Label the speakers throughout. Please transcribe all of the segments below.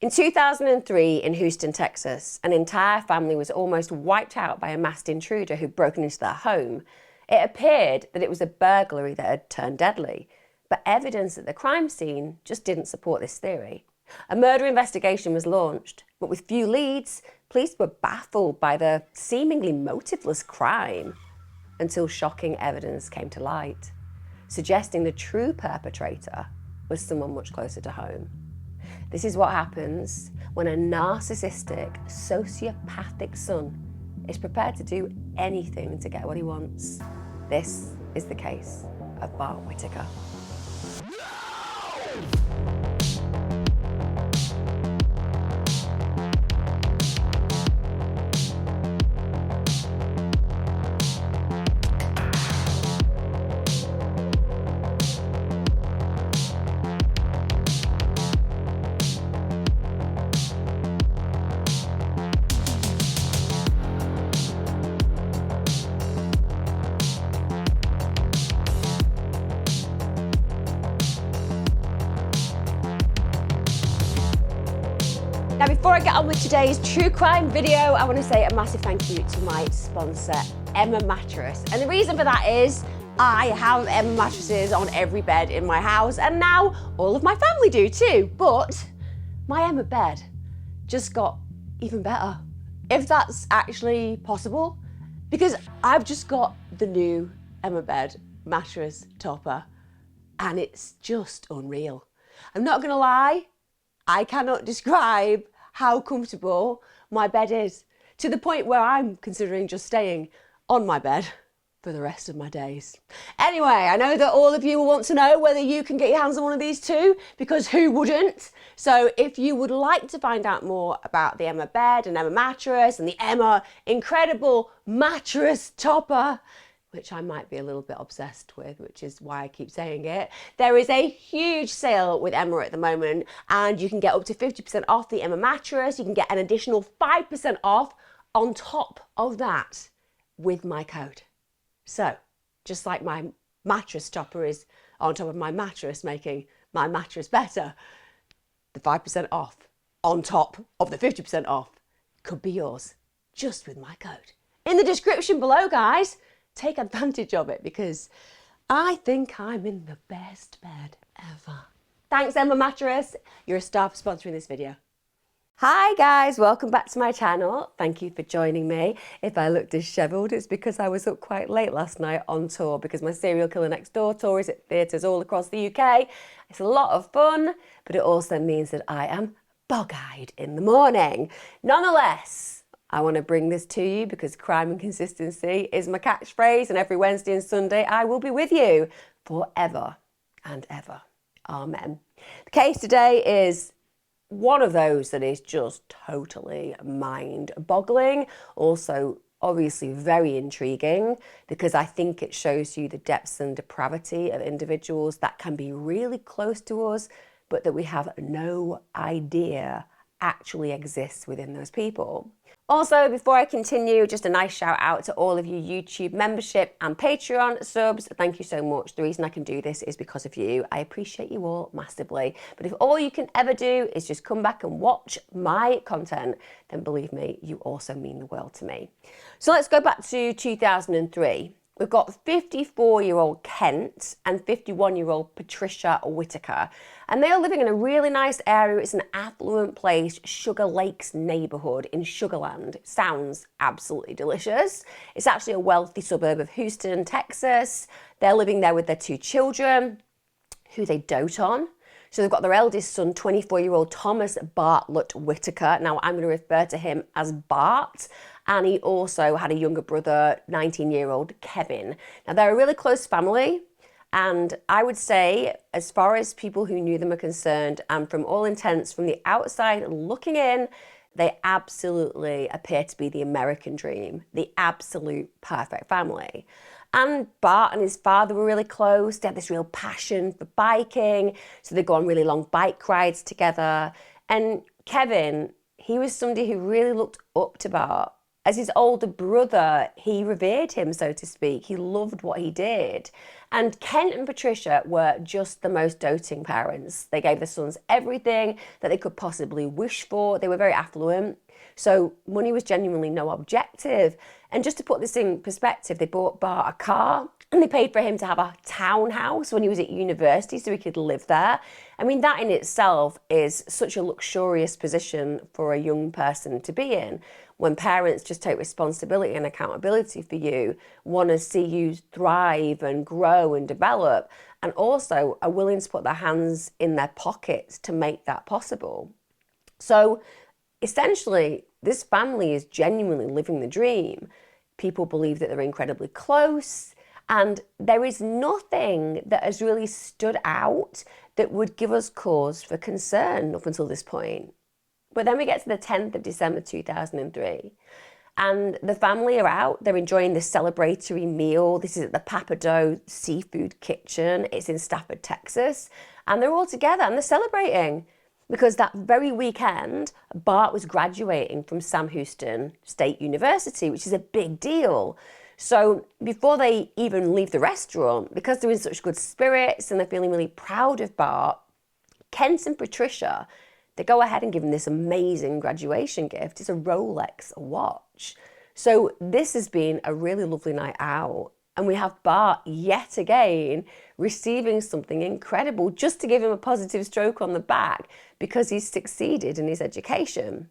Speaker 1: In 2003 in Houston, Texas, an entire family was almost wiped out by a masked intruder who'd broken into their home. It appeared that it was a burglary that had turned deadly, but evidence at the crime scene just didn't support this theory. A murder investigation was launched, but with few leads, police were baffled by the seemingly motiveless crime until shocking evidence came to light, suggesting the true perpetrator was someone much closer to home. This is what happens when a narcissistic, sociopathic son is prepared to do anything to get what he wants. This is the case of Bart Whitaker. Now, before I get on with today's true crime video, I want to say a massive thank you to my sponsor, Emma Mattress. And the reason for that is I have Emma mattresses on every bed in my house, and now all of my family do too. But my Emma bed just got even better, if that's actually possible, because I've just got the new Emma bed mattress topper, and it's just unreal. I'm not gonna lie, I cannot describe how comfortable my bed is, to the point where I'm considering just staying on my bed for the rest of my days. Anyway, I know that all of you will want to know whether you can get your hands on one of these too, because who wouldn't? So if you would like to find out more about the Emma bed and Emma mattress and the Emma incredible mattress topper, which I might be a little bit obsessed with, which is why I keep saying it. There is a huge sale with Emma at the moment, and you can get up to 50% off the Emma mattress. You can get an additional 5% off on top of that with my code. So, just like my mattress topper is on top of my mattress, making my mattress better, the 5% off on top of the 50% off could be yours just with my code. In the description below, guys. Take advantage of it, because I think I'm in the best bed ever. Thanks, Emma Mattress. You're a star for sponsoring this video. Hi guys, welcome back to my channel. Thank you for joining me. If I look disheveled, it's because I was up quite late last night on tour, because my Serial Killer Next Door tour is at theatres all across the UK. It's a lot of fun, but it also means that I am bog-eyed in the morning. Nonetheless, I want to bring this to you because crime and consistency is my catchphrase, and every Wednesday and Sunday I will be with you forever and ever. Amen. The case today is one of those that is just totally mind-boggling, also obviously very intriguing, because I think it shows you the depths and depravity of individuals that can be really close to us, but that we have no idea actually exists within those people. Also, before I continue, just a nice shout out to all of you YouTube membership and Patreon subs. Thank you so much. The reason I can do this is because of you. I appreciate you all massively. But if all you can ever do is just come back and watch my content, then believe me, you also mean the world to me. So let's go back to 2003. We've got 54-year-old Kent and 51-year-old Patricia Whittaker, and they are living in a really nice area. It's an affluent place, Sugar Lakes neighborhood in Sugarland. It sounds absolutely delicious. It's actually a wealthy suburb of Houston, Texas. They're living there with their two children, who they dote on. So they've got their eldest son, 24-year-old Thomas Bartlett Whittaker. Now I'm going to refer to him as Bart. And he also had a younger brother, 19-year-old Kevin. Now they're a really close family. And I would say, as far as people who knew them are concerned, and from all intents, from the outside looking in, they absolutely appear to be the American dream, the absolute perfect family. And Bart and his father were really close. They had this real passion for biking, so they go on really long bike rides together. And Kevin, he was somebody who really looked up to Bart. As his older brother, he revered him, so to speak. He loved what he did. And Kent and Patricia were just the most doting parents. They gave their sons everything that they could possibly wish for. They were very affluent, so money was genuinely no objective. And just to put this in perspective, they bought Bart a car and they paid for him to have a townhouse when he was at university so he could live there. I mean, that in itself is such a luxurious position for a young person to be in, when parents just take responsibility and accountability for you, want to see you thrive and grow and develop, and also are willing to put their hands in their pockets to make that possible. So essentially, this family is genuinely living the dream. People believe that they're incredibly close, and there is nothing that has really stood out that would give us cause for concern up until this point. But then we get to the 10th of December 2003, and the family are out. They're enjoying this celebratory meal. This is at the Papado Seafood Kitchen. It's in Stafford, Texas, and they're all together and they're celebrating because that very weekend, Bart was graduating from Sam Houston State University, which is a big deal. So before they even leave the restaurant, because they're in such good spirits and they're feeling really proud of Bart, Kent and Patricia, they go ahead and give him this amazing graduation gift. It's a Rolex watch. So this has been a really lovely night out. And we have Bart yet again receiving something incredible just to give him a positive stroke on the back because he's succeeded in his education.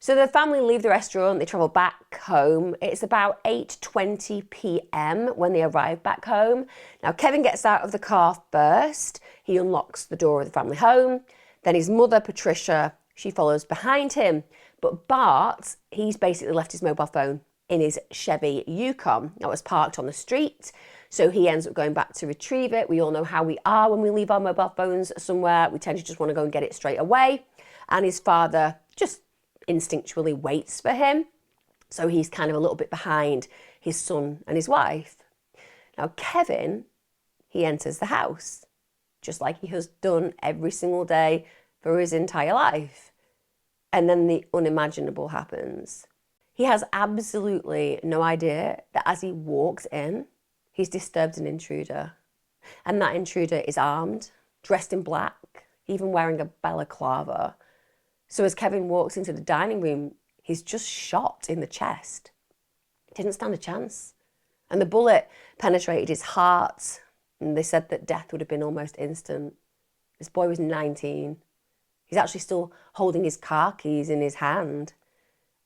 Speaker 1: So the family leave the restaurant, they travel back home. It's about 8:20 p.m. when they arrive back home. Now Kevin gets out of the car first. He unlocks the door of the family home. Then his mother, Patricia, she follows behind him. But Bart, he's basically left his mobile phone in his Chevy Yukon that was parked on the street. So he ends up going back to retrieve it. We all know how we are when we leave our mobile phones somewhere. We tend to just want to go and get it straight away. And his father just instinctually waits for him. So he's kind of a little bit behind his son and his wife. Now Kevin, he enters the house, just like he has done every single day for his entire life. And then the unimaginable happens. He has absolutely no idea that as he walks in, he's disturbed an intruder. And that intruder is armed, dressed in black, even wearing a balaclava. So as Kevin walks into the dining room, he's just shot in the chest. Didn't stand a chance. And the bullet penetrated his heart, and they said that death would have been almost instant. This boy was 19. He's actually still holding his car keys in his hand.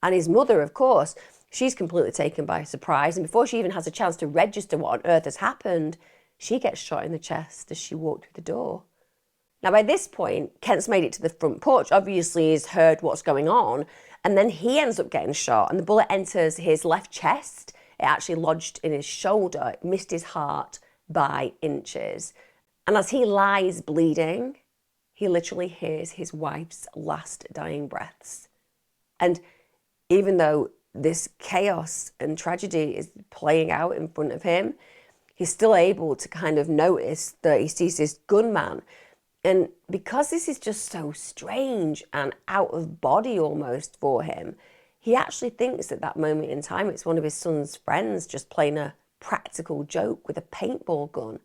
Speaker 1: And his mother, of course, she's completely taken by surprise. And before she even has a chance to register what on earth has happened, she gets shot in the chest as she walked through the door. Now, by this point, Kent's made it to the front porch. Obviously, he's heard what's going on. And then he ends up getting shot. And the bullet enters his left chest. It actually lodged in his shoulder. It missed his heart by inches. And as he lies bleeding, he literally hears his wife's last dying breaths. And even though this chaos and tragedy is playing out in front of him, he's still able to kind of notice that he sees this gunman. And because this is just so strange and out of body almost for him, he actually thinks at that moment in time it's one of his son's friends just playing a practical joke with a paintball gun.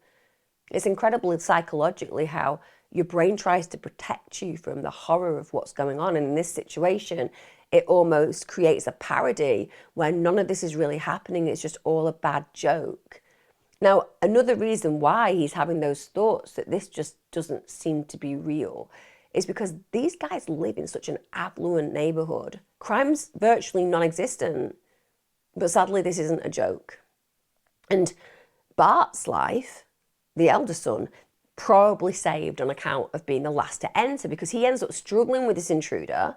Speaker 1: It's incredible psychologically how your brain tries to protect you from the horror of what's going on. And in this situation, it almost creates a parody where none of this is really happening. It's just all a bad joke. Now, another reason why he's having those thoughts that this just doesn't seem to be real is because these guys live in such an affluent neighborhood. Crime's virtually non-existent, but sadly this isn't a joke. And Bart's life, the elder son, probably saved on account of being the last to enter, because he ends up struggling with this intruder,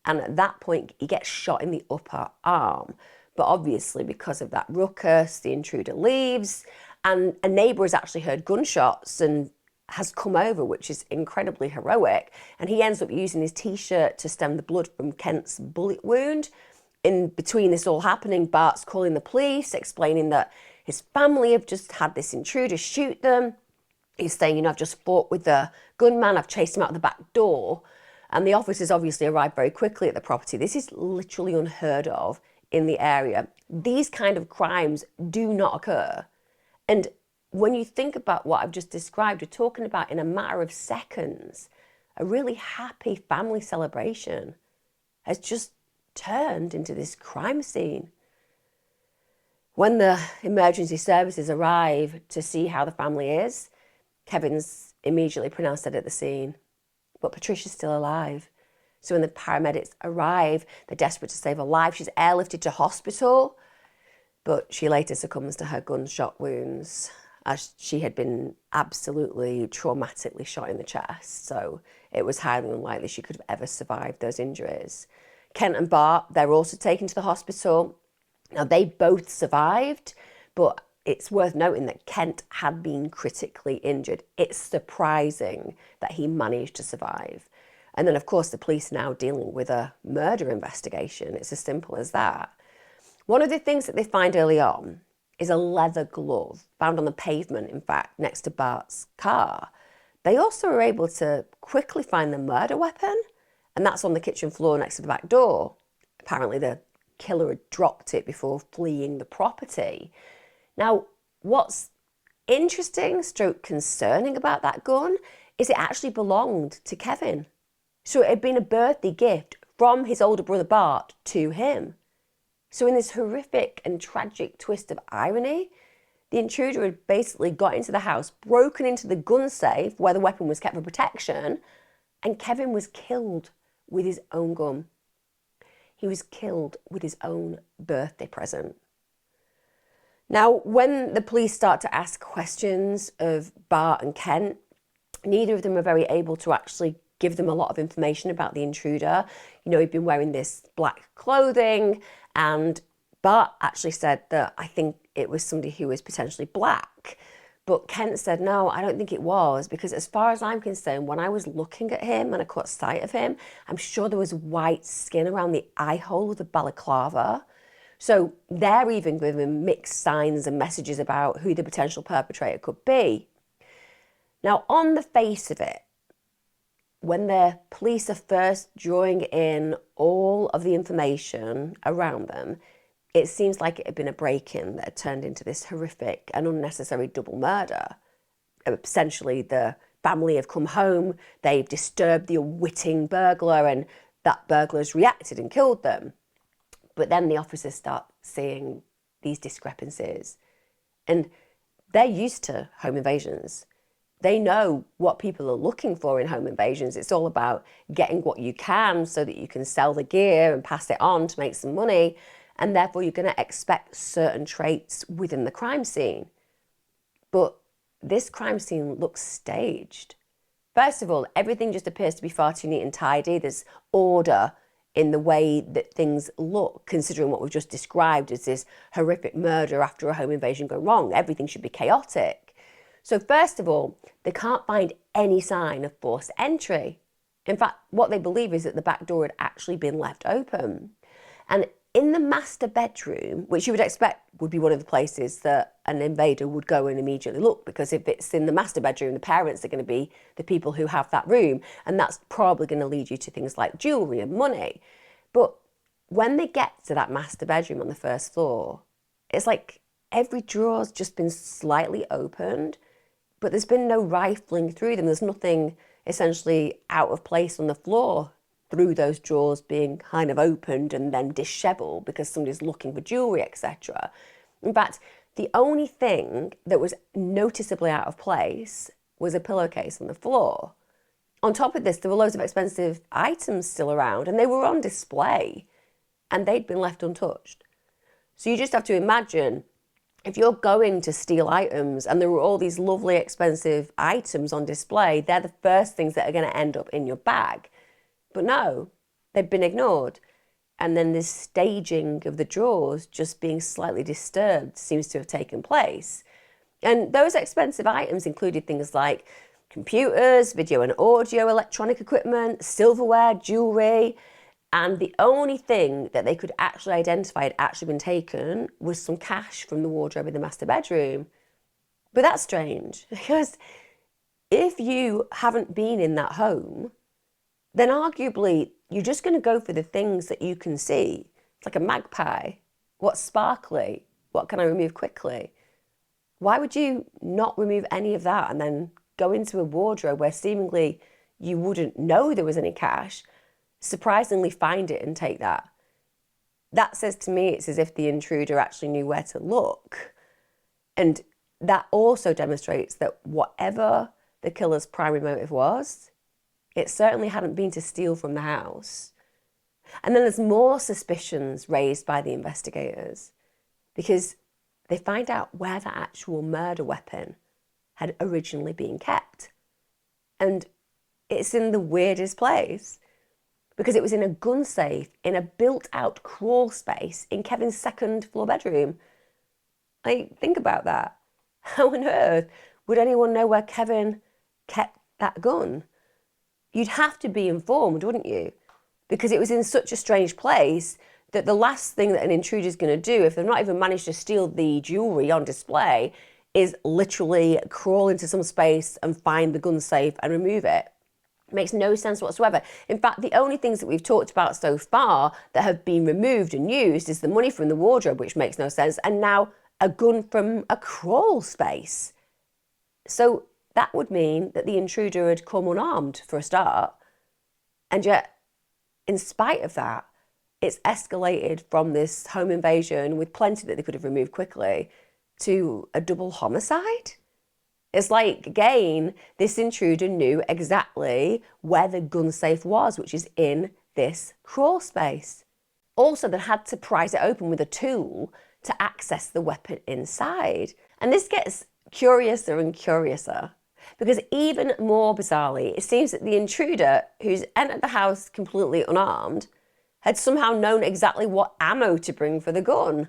Speaker 1: and at that point he gets shot in the upper arm. But obviously because of that ruckus, the intruder leaves, and a neighbour has actually heard gunshots and has come over, which is incredibly heroic. And he ends up using his t-shirt to stem the blood from Kent's bullet wound. In between this all happening, Bart's calling the police, explaining that his family have just had this intruder shoot them. He's saying, I've just fought with the gunman, I've chased him out the back door. And the officers obviously arrived very quickly at the property. This is literally unheard of in the area. These kind of crimes do not occur. And when you think about what I've just described, we're talking about in a matter of seconds, a really happy family celebration has just turned into this crime scene. When the emergency services arrive to see how the family is, Kevin's immediately pronounced dead at the scene, but Patricia's still alive. So when the paramedics arrive, they're desperate to save her life. She's airlifted to hospital, but she later succumbs to her gunshot wounds as she had been absolutely traumatically shot in the chest. So it was highly unlikely she could have ever survived those injuries. Kent and Bart, they're also taken to the hospital. Now, they both survived, but it's worth noting that Kent had been critically injured. It's surprising that he managed to survive. And then, of course, the police are now dealing with a murder investigation. It's as simple as that. One of the things that they find early on is a leather glove found on the pavement, in fact, next to Bart's car. They also were able to quickly find the murder weapon, and that's on the kitchen floor next to the back door. Apparently, the killer had dropped it before fleeing the property. Now, what's interesting, stroke concerning about that gun is it actually belonged to Kevin. So it had been a birthday gift from his older brother Bart to him. So in this horrific and tragic twist of irony, the intruder had basically got into the house, broken into the gun safe where the weapon was kept for protection, and Kevin was killed with his own gun. He was killed with his own birthday present. Now, when the police start to ask questions of Bart and Kent, neither of them are very able to actually give them a lot of information about the intruder. You know, he'd been wearing this black clothing, and Bart actually said that I think it was somebody who was potentially black. But Kent said, no, I don't think it was, because as far as I'm concerned, when I was looking at him and I caught sight of him, I'm sure there was white skin around the eye hole of the balaclava. So they're even giving mixed signs and messages about who the potential perpetrator could be. Now, on the face of it, when the police are first drawing in all of the information around them, it seems like it had been a break-in that had turned into this horrific and unnecessary double murder. Essentially, the family have come home, they've disturbed the unwitting burglar, and that burglar's reacted and killed them. But then the officers start seeing these discrepancies. And they're used to home invasions. They know what people are looking for in home invasions. It's all about getting what you can so that you can sell the gear and pass it on to make some money. And therefore, you're going to expect certain traits within the crime scene. But this crime scene looks staged. First of all, everything just appears to be far too neat and tidy. There's order in the way that things look, considering what we've just described as this horrific murder after a home invasion gone wrong. Everything should be chaotic. So first of all, they can't find any sign of forced entry. In fact, what they believe is that the back door had actually been left open. And in the master bedroom, which you would expect would be one of the places that an invader would go and immediately look, because if it's in the master bedroom, the parents are going to be the people who have that room, and that's probably going to lead you to things like jewellery and money. But when they get to that master bedroom on the first floor, it's like every drawer's just been slightly opened, but there's been no rifling through them. There's nothing essentially out of place on the floor through those drawers being kind of opened and then dishevelled because somebody's looking for jewellery, etc. In fact, the only thing that was noticeably out of place was a pillowcase on the floor. On top of this, there were loads of expensive items still around, and they were on display, and they'd been left untouched. So you just have to imagine, if you're going to steal items and there were all these lovely expensive items on display, they're the first things that are going to end up in your bag. But no, they've been ignored. And then this staging of the drawers just being slightly disturbed seems to have taken place. And those expensive items included things like computers, video and audio, electronic equipment, silverware, jewellery. And the only thing that they could actually identify had actually been taken was some cash from the wardrobe in the master bedroom. But that's strange, because if you haven't been in that home, then arguably you're just going to go for the things that you can see. It's like a magpie. What's sparkly? What can I remove quickly? Why would you not remove any of that and then go into a wardrobe where seemingly you wouldn't know there was any cash, surprisingly find it and take that? That says to me it's as if the intruder actually knew where to look. And that also demonstrates that whatever the killer's primary motive was, it certainly hadn't been to steal from the house. And then there's more suspicions raised by the investigators because they find out where the actual murder weapon had originally been kept. And it's in the weirdest place because it was in a gun safe in a built-out crawl space in Kevin's second floor bedroom. Like, think about that. How on earth would anyone know where Kevin kept that gun? You'd have to be informed, wouldn't you? Because it was in such a strange place that the last thing that an intruder is going to do, if they've not even managed to steal the jewellery on display, is literally crawl into some space and find the gun safe and remove it. It makes no sense whatsoever. In fact, the only things that we've talked about so far that have been removed and used is the money from the wardrobe, which makes no sense, and now a gun from a crawl space. So that would mean that the intruder had come unarmed for a start, and yet, in spite of that, it's escalated from this home invasion with plenty that they could have removed quickly to a double homicide. It's like, again, this intruder knew exactly where the gun safe was, which is in this crawl space. Also, they had to prise it open with a tool to access the weapon inside. And this gets curiouser and curiouser because even more bizarrely, it seems that the intruder, who's entered the house completely unarmed, had somehow known exactly what ammo to bring for the gun.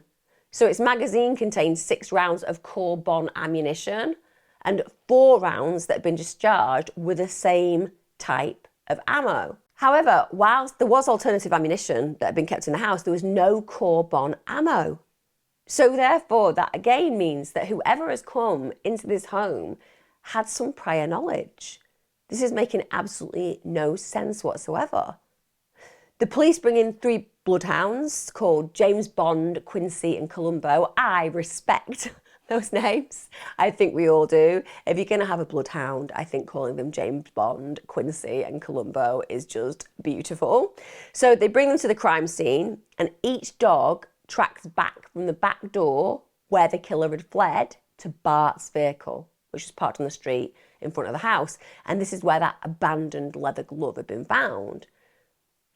Speaker 1: So its magazine contained 6 rounds of core bond ammunition and 4 rounds that had been discharged with the same type of ammo. However, whilst there was alternative ammunition that had been kept in the house, there was no core bond ammo. So therefore, that again means that whoever has come into this home had some prior knowledge. This is making absolutely no sense whatsoever. The police bring in 3 bloodhounds called James Bond, Quincy and Columbo. I respect those names. I think we all do. If you're going to have a bloodhound, I think calling them James Bond, Quincy and Columbo is just beautiful. So they bring them to the crime scene and each dog tracks back from the back door where the killer had fled to Bart's vehicle, which was parked on the street in front of the house. And this is where that abandoned leather glove had been found.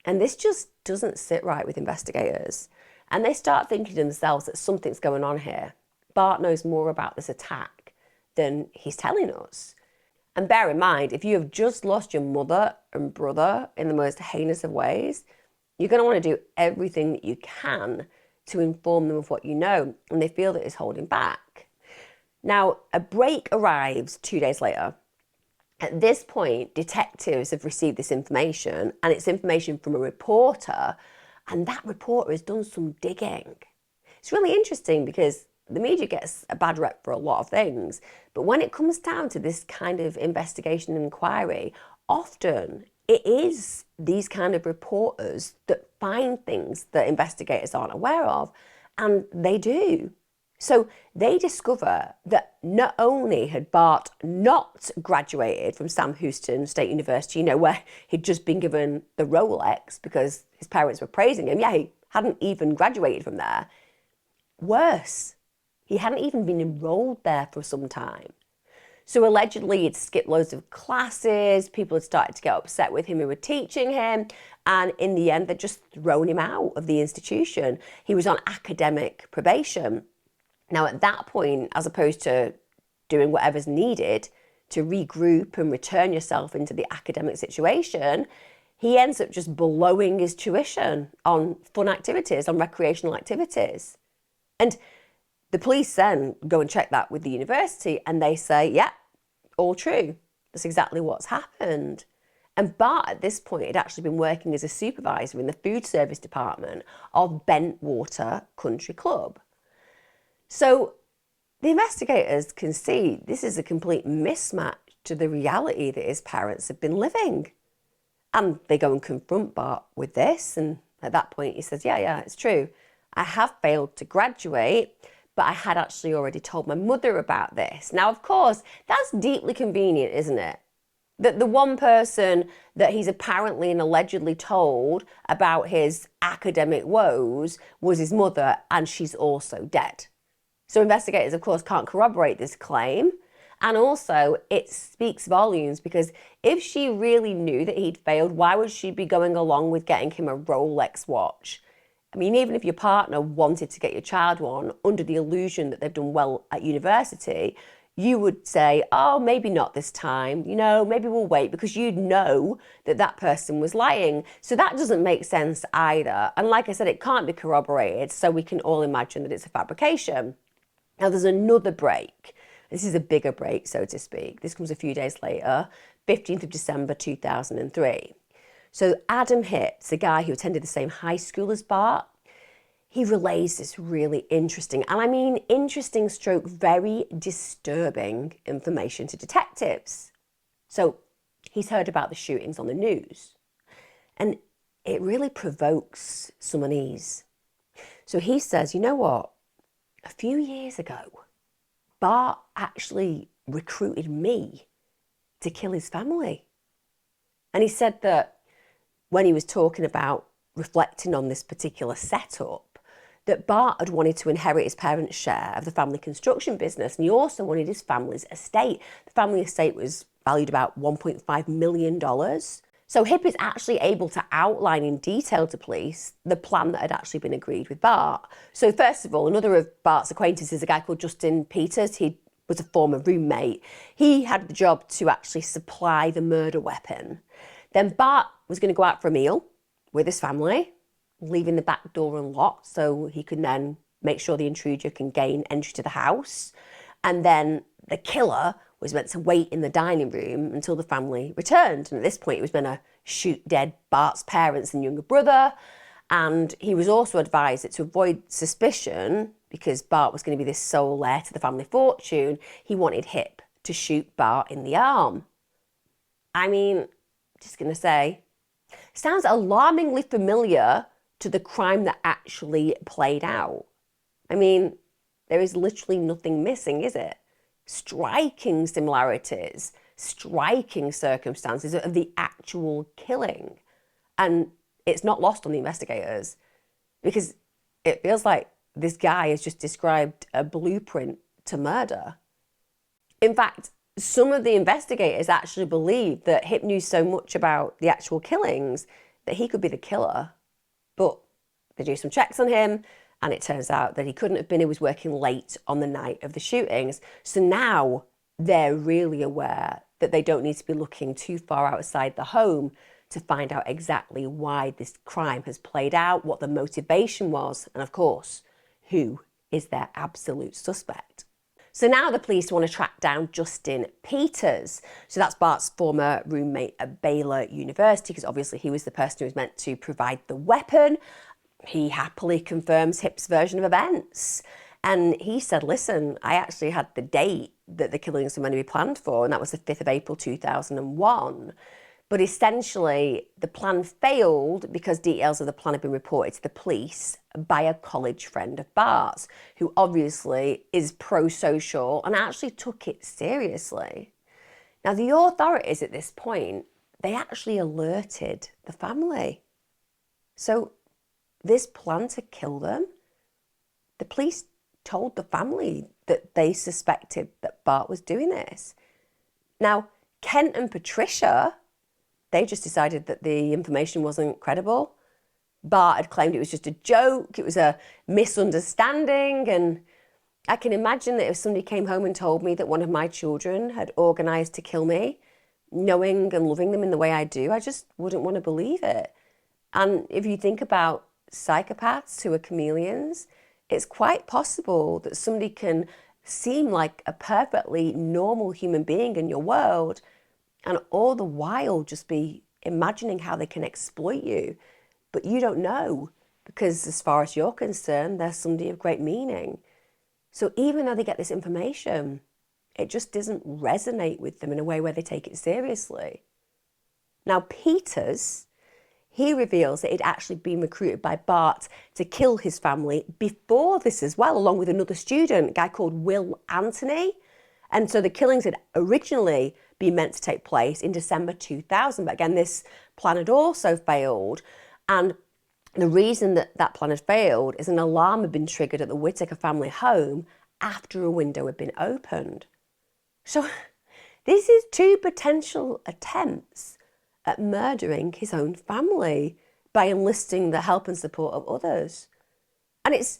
Speaker 1: And this just doesn't sit right with investigators. And they start thinking to themselves that something's going on here. Bart knows more about this attack than he's telling us. And bear in mind, if you have just lost your mother and brother in the most heinous of ways, you're going to want to do everything that you can to inform them of what you know, and they feel that it's holding back. Now, a break arrives 2 days later. At this point, detectives have received this information, and it's information from a reporter, and that reporter has done some digging. It's really interesting because the media gets a bad rep for a lot of things, but when it comes down to this kind of investigation and inquiry, often it is these kind of reporters that find things that investigators aren't aware of, and they do. So they discover that not only had Bart not graduated from Sam Houston State University, where he'd just been given the Rolex because his parents were praising him. Yeah, he hadn't even graduated from there. Worse, he hadn't even been enrolled there for some time. So allegedly he'd skipped loads of classes, people had started to get upset with him who were teaching him, and in the end they'd just thrown him out of the institution. He was on academic probation. Now, at that point, as opposed to doing whatever's needed to regroup and return yourself into the academic situation, he ends up just blowing his tuition on fun activities, on recreational activities. And the police then go and check that with the university and they say, yeah, all true. That's exactly what's happened. And Bart, at this point, had actually been working as a supervisor in the food service department of Bentwater Country Club. So the investigators can see this is a complete mismatch to the reality that his parents have been living. And they go and confront Bart with this, and At that point, he says, yeah, it's true. I have failed to graduate, but I had actually already told my mother about this. Now, of course, that's deeply convenient, isn't it? That the one person that he's apparently and allegedly told about his academic woes was his mother, and she's also dead. So investigators, of course, can't corroborate this claim. And also, it speaks volumes, because if she really knew that he'd failed, why would she be going along with getting him a Rolex watch? I mean, even if your partner wanted to get your child one under the illusion that they've done well at university, you would say, oh, maybe not this time, maybe we'll wait, because you'd know that that person was lying. So that doesn't make sense either. And like I said, it can't be corroborated, so we can all imagine that it's a fabrication. Now, there's another break. This is a bigger break, so to speak. This comes a few days later, 15th of December 2003. So Adam Hitz, a guy who attended the same high school as Bart, he relays this really interesting, and I mean interesting stroke, very disturbing information to detectives. So he's heard about the shootings on the news, and it really provokes some unease. So he says, you know what? A few years ago, Bart actually recruited me to kill his family. And he said that when he was talking about reflecting on this particular setup, that Bart had wanted to inherit his parents' share of the family construction business, and he also wanted his family's estate. The family estate was valued about $1.5 million. So Hip is actually able to outline in detail to police the plan that had actually been agreed with Bart. So first of all, another of Bart's acquaintances, a guy called Justin Peters, he was a former roommate. He had the job to actually supply the murder weapon. Then Bart was going to go out for a meal with his family, leaving the back door unlocked so he could then make sure the intruder can gain entry to the house. And then the killer was meant to wait in the dining room until the family returned. And at this point, he was meant to shoot dead Bart's parents and younger brother. And he was also advised that to avoid suspicion, because Bart was going to be this sole heir to the family fortune, he wanted Hip to shoot Bart in the arm. I mean, just going to say, sounds alarmingly familiar to the crime that actually played out. I mean, there is literally nothing missing, is it? Striking similarities, striking circumstances of the actual killing. And it's not lost on the investigators, because it feels like this guy has just described a blueprint to murder. In fact, some of the investigators actually believe that Hip knew so much about the actual killings that he could be the killer. But they do some checks on him, and it turns out that he couldn't have been. He was working late on the night of the shootings. So now they're really aware that they don't need to be looking too far outside the home to find out exactly why this crime has played out, what the motivation was, and of course, who is their absolute suspect. So now the police want to track down Justin Peters. So that's Bart's former roommate at Baylor University, because obviously he was the person who was meant to provide the weapon. He happily confirms Hip's version of events. And he said, listen, I actually had the date that the killings were meant to be planned for, and that was the 5th of April 2001. But essentially, the plan failed because details of the plan had been reported to the police by a college friend of Bart's, who obviously is pro-social and actually took it seriously. Now, the authorities at this point, they actually alerted the family. So this plan to kill them, the police told the family that they suspected that Bart was doing this. Now, Kent and Patricia, they just decided that the information wasn't credible. Bart had claimed it was just a joke, it was a misunderstanding, and I can imagine that if somebody came home and told me that one of my children had organised to kill me, knowing and loving them in the way I do, I just wouldn't want to believe it. And if you think about psychopaths who are chameleons, it's quite possible that somebody can seem like a perfectly normal human being in your world and all the while just be imagining how they can exploit you. But you don't know, because as far as you're concerned, they're somebody of great meaning. So even though they get this information, it just doesn't resonate with them in a way where they take it seriously. Now, Peters, he reveals that he'd actually been recruited by Bart to kill his family before this as well, along with another student, a guy called Will Anthony. And so the killings had originally been meant to take place in December 2000. But again, this plan had also failed. And the reason that that plan had failed is an alarm had been triggered at the Whittaker family home after a window had been opened. So this is two potential attempts at murdering his own family by enlisting the help and support of others. And it's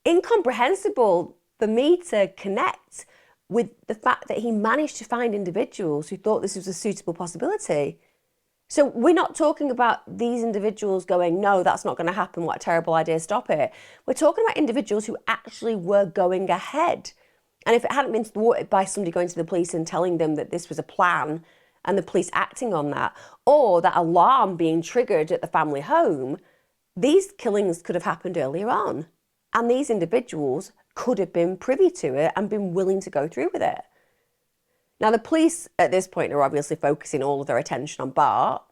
Speaker 1: incomprehensible for me to connect with the fact that he managed to find individuals who thought this was a suitable possibility. So we're not talking about these individuals going, no, that's not going to happen, what a terrible idea, stop it. We're talking about individuals who actually were going ahead. And if it hadn't been thwarted by somebody going to the police and telling them that this was a plan and the police acting on that, or that alarm being triggered at the family home, these killings could have happened earlier on. And these individuals could have been privy to it and been willing to go through with it. Now, the police at this point are obviously focusing all of their attention on Bart,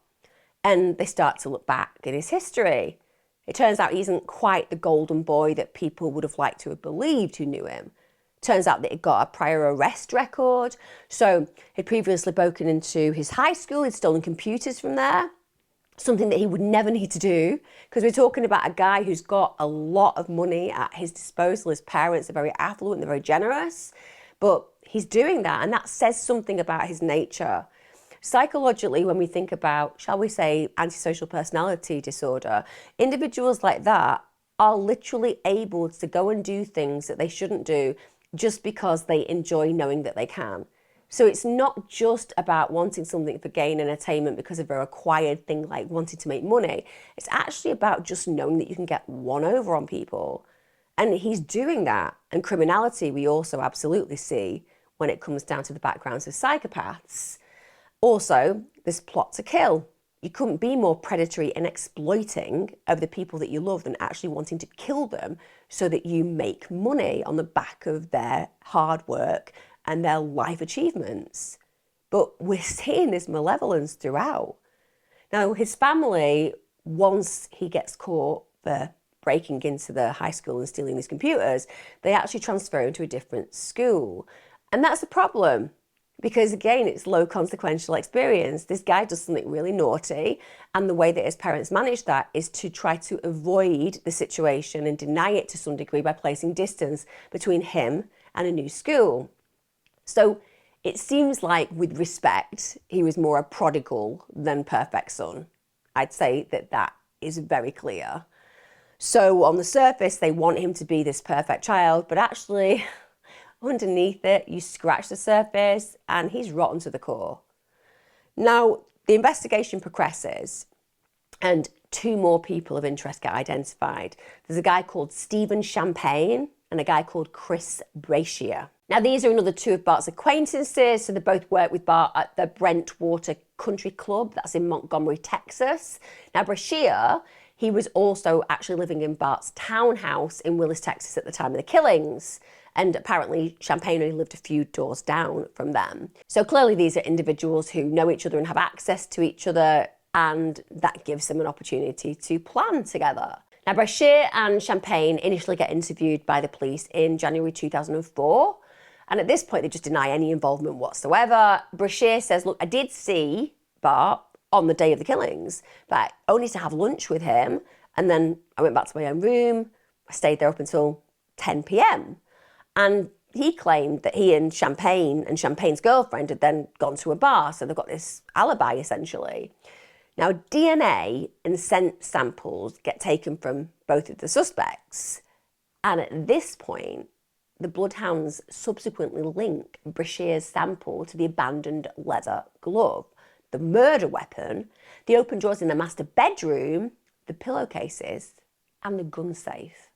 Speaker 1: and they start to look back at his history. It turns out he isn't quite the golden boy that people would have liked to have believed who knew him. Turns out that he got a prior arrest record. So he'd previously broken into his high school, he'd stolen computers from there, something that he would never need to do, because we're talking about a guy who's got a lot of money at his disposal. His parents are very affluent, they're very generous, but he's doing that, and that says something about his nature. Psychologically, when we think about, shall we say, antisocial personality disorder, individuals like that are literally able to go and do things that they shouldn't do just because they enjoy knowing that they can. So it's not just about wanting something for gain and attainment because of a required thing like wanting to make money. It's actually about just knowing that you can get one over on people. And he's doing that. And criminality, we also absolutely see when it comes down to the backgrounds of psychopaths. Also, this plot to kill. You couldn't be more predatory and exploiting of the people that you love than actually wanting to kill them so that you make money on the back of their hard work and their life achievements. But we're seeing this malevolence throughout. Now, his family, once he gets caught for breaking into the high school and stealing these computers, they actually transfer him to a different school. And that's a problem. Because again, it's low consequential experience. This guy does something really naughty, and the way that his parents manage that is to try to avoid the situation and deny it to some degree by placing distance between him and a new school. So it seems like, with respect, he was more a prodigal than perfect son. I'd say that that is very clear. So on the surface, they want him to be this perfect child, but actually, underneath it, you scratch the surface and he's rotten to the core. Now, the investigation progresses and two more people of interest get identified. There's a guy called Stephen Champagne and a guy called Chris Brashear. Now, these are another two of Bart's acquaintances, so they both work with Bart at the Brentwater Country Club, that's in Montgomery, Texas. Now, Brashear, he was also actually living in Bart's townhouse in Willis, Texas at the time of the killings. And apparently Champagne only lived a few doors down from them. So clearly these are individuals who know each other and have access to each other, and that gives them an opportunity to plan together. Now, Brashear and Champagne initially get interviewed by the police in January 2004. And at this point, they just deny any involvement whatsoever. Brashear says, look, I did see Bart on the day of the killings, but only to have lunch with him. And then I went back to my own room. I stayed there up until 10 p.m. And he claimed that he and Champagne's girlfriend had then gone to a bar. So they've got this alibi, essentially. Now, DNA and scent samples get taken from both of the suspects. And at this point, the bloodhounds subsequently link Brashear's sample to the abandoned leather glove, the murder weapon, the open drawers in the master bedroom, the pillowcases, and the gun safe.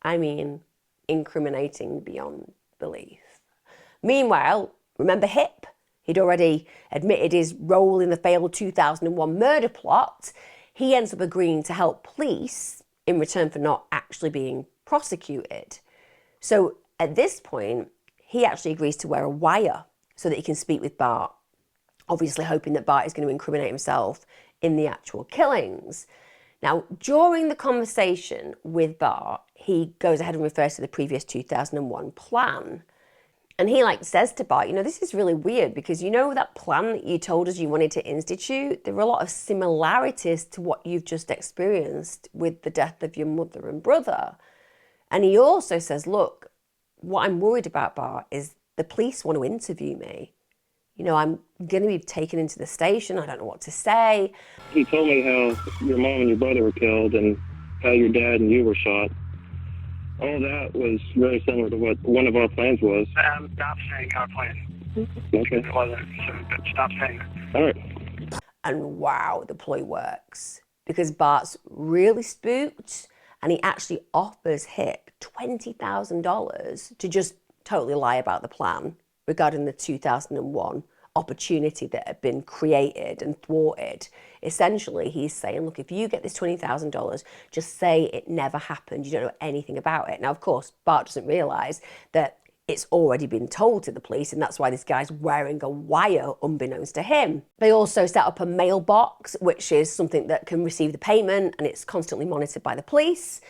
Speaker 1: I mean, incriminating beyond belief. Meanwhile, remember Hip? He'd already admitted his role in the failed 2001 murder plot. He ends up agreeing to help police in return for not actually being prosecuted. So at this point, he actually agrees to wear a wire so that he can speak with Bart, obviously hoping that Bart is going to incriminate himself in the actual killings. Now, during the conversation with Bart, he goes ahead and refers to the previous 2001 plan. And he says to Bart, this is really weird because that plan that you told us you wanted to institute, there were a lot of similarities to what you've just experienced with the death of your mother and brother. And he also says, look, what I'm worried about, Bart, is the police want to interview me. I'm going to be taken into the station. I don't know what to say.
Speaker 2: He told me how your mom and your brother were killed and how your dad and you were shot. All that was very similar to what one of our plans was.
Speaker 3: Stop saying our plan.
Speaker 2: Okay.
Speaker 3: It wasn't, so stop saying it.
Speaker 2: All right.
Speaker 1: And wow, the ploy works. Because Bart's really spooked and he actually offers Hip $20,000 to just totally lie about the plan regarding the 2001 opportunity that had been created and thwarted. Essentially, he's saying, look, if you get this $20,000, just say it never happened. You don't know anything about it. Now, of course, Bart doesn't realise that it's already been told to the police, and that's why this guy's wearing a wire unbeknownst to him. They also set up a mailbox, which is something that can receive the payment, and it's constantly monitored by the police.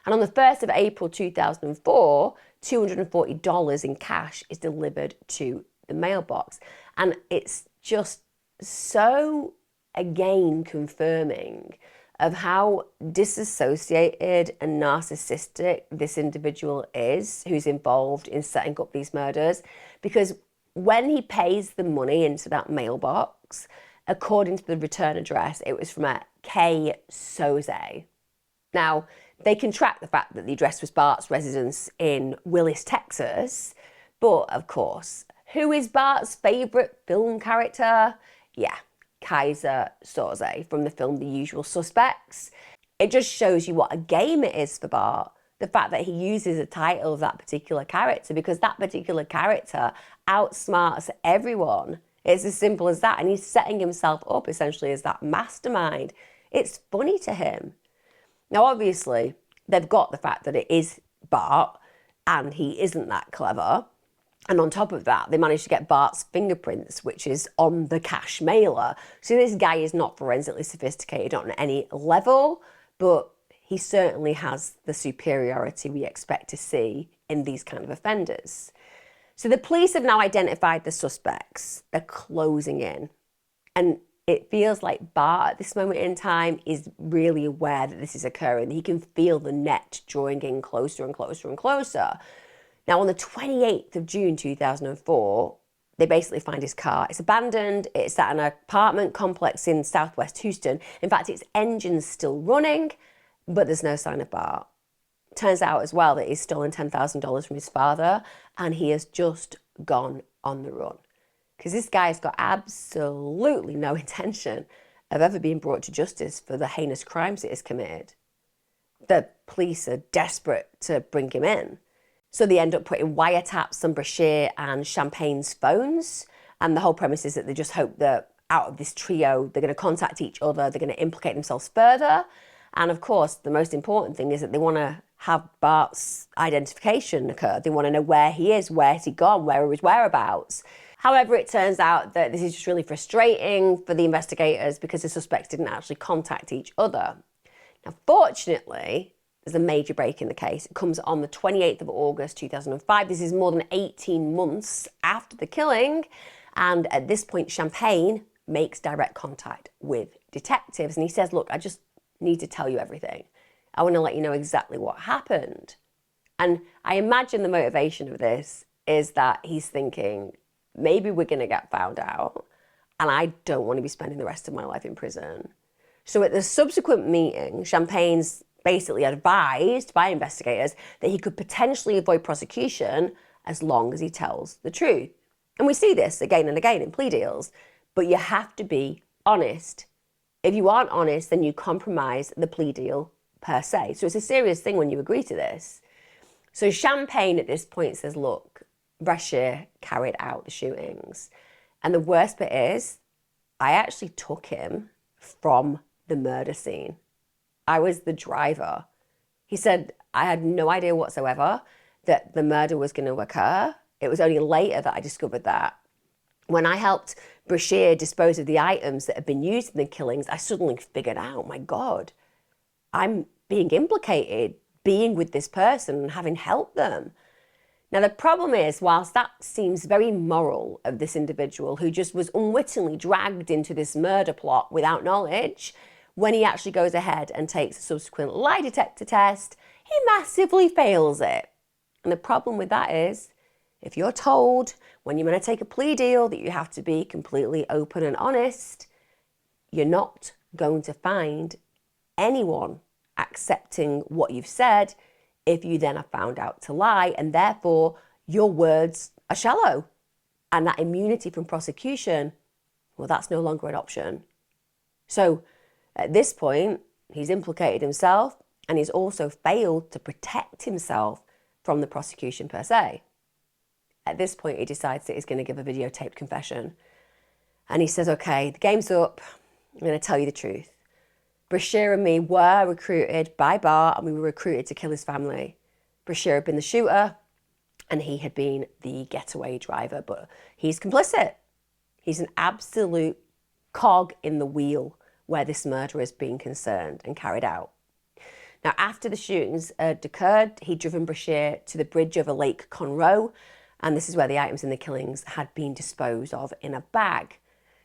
Speaker 1: And on the 1st of April 2004, $240 in cash is delivered to the mailbox. And it's just so, again, confirming of how disassociated and narcissistic this individual is who's involved in setting up these murders. Because when he pays the money into that mailbox, according to the return address, it was from a K. Soze. Now, they can track the fact that the address was Bart's residence in Willis, Texas. But, of course, who is Bart's favourite film character? Yeah, Kaiser Soze from the film The Usual Suspects. It just shows you what a game it is for Bart, the fact that he uses the title of that particular character because that particular character outsmarts everyone. It's as simple as that, and he's setting himself up essentially as that mastermind. It's funny to him. Now, obviously, they've got the fact that it is Bart and he isn't that clever. And on top of that, they managed to get Bart's fingerprints, which is on the cash mailer. So this guy is not forensically sophisticated on any level, but he certainly has the superiority we expect to see in these kind of offenders. So the police have now identified the suspects. They're closing in. And it feels like Bart at this moment in time is really aware that this is occurring. He can feel the net drawing in closer and closer and closer. Now, on the 28th of June 2004, they basically find his car. It's abandoned. It's at an apartment complex in southwest Houston. In fact, its engine's still running, but there's no sign of Bart. Turns out as well that he's stolen $10,000 from his father, and he has just gone on the run. Because this guy's got absolutely no intention of ever being brought to justice for the heinous crimes that he's committed. The police are desperate to bring him in. So they end up putting wiretaps on Brashear and Champagne's phones. And the whole premise is that they just hope that out of this trio, they're going to contact each other, they're going to implicate themselves further. And of course, the most important thing is that they want to have Bart's identification occur. They want to know where he is, where's he gone, where are his whereabouts. However, it turns out that this is just really frustrating for the investigators because the suspects didn't actually contact each other. Now, fortunately, there's a major break in the case. It comes on the 28th of August 2005. This is more than 18 months after the killing. And at this point, Champagne makes direct contact with detectives. And he says, look, I just need to tell you everything. I want to let you know exactly what happened. And I imagine the motivation of this is that he's thinking, maybe we're going to get found out. And I don't want to be spending the rest of my life in prison. So at the subsequent meeting, Champagne's basically advised by investigators that he could potentially avoid prosecution as long as he tells the truth. And we see this again and again in plea deals, but you have to be honest. If you aren't honest, then you compromise the plea deal per se. So it's a serious thing when you agree to this. So Champagne at this point says, look, Brashear carried out the shootings. And the worst bit is, I actually took him from the murder scene. I was the driver. He said, I had no idea whatsoever that the murder was going to occur. It was only later that I discovered that. When I helped Brashear dispose of the items that had been used in the killings, I suddenly figured out, my God, I'm being implicated being with this person and having helped them. Now, the problem is, whilst that seems very moral of this individual who just was unwittingly dragged into this murder plot without knowledge, when he actually goes ahead and takes a subsequent lie detector test, he massively fails it. And the problem with that is, if you're told when you're going to take a plea deal that you have to be completely open and honest, you're not going to find anyone accepting what you've said if you then are found out to lie, and therefore your words are shallow. And that immunity from prosecution, well, that's no longer an option. So at this point, he's implicated himself, and he's also failed to protect himself from the prosecution per se. At this point, he decides that he's going to give a videotaped confession. And he says, okay, the game's up. I'm going to tell you the truth. Brashear and me were recruited by Bart, and we were recruited to kill his family. Brashear had been the shooter, and he had been the getaway driver, but he's complicit. He's an absolute cog in the wheel where this murder is being concerned and carried out. Now, after the shootings had occurred, he'd driven Brashear to the bridge over Lake Conroe, and this is where the items in the killings had been disposed of in a bag.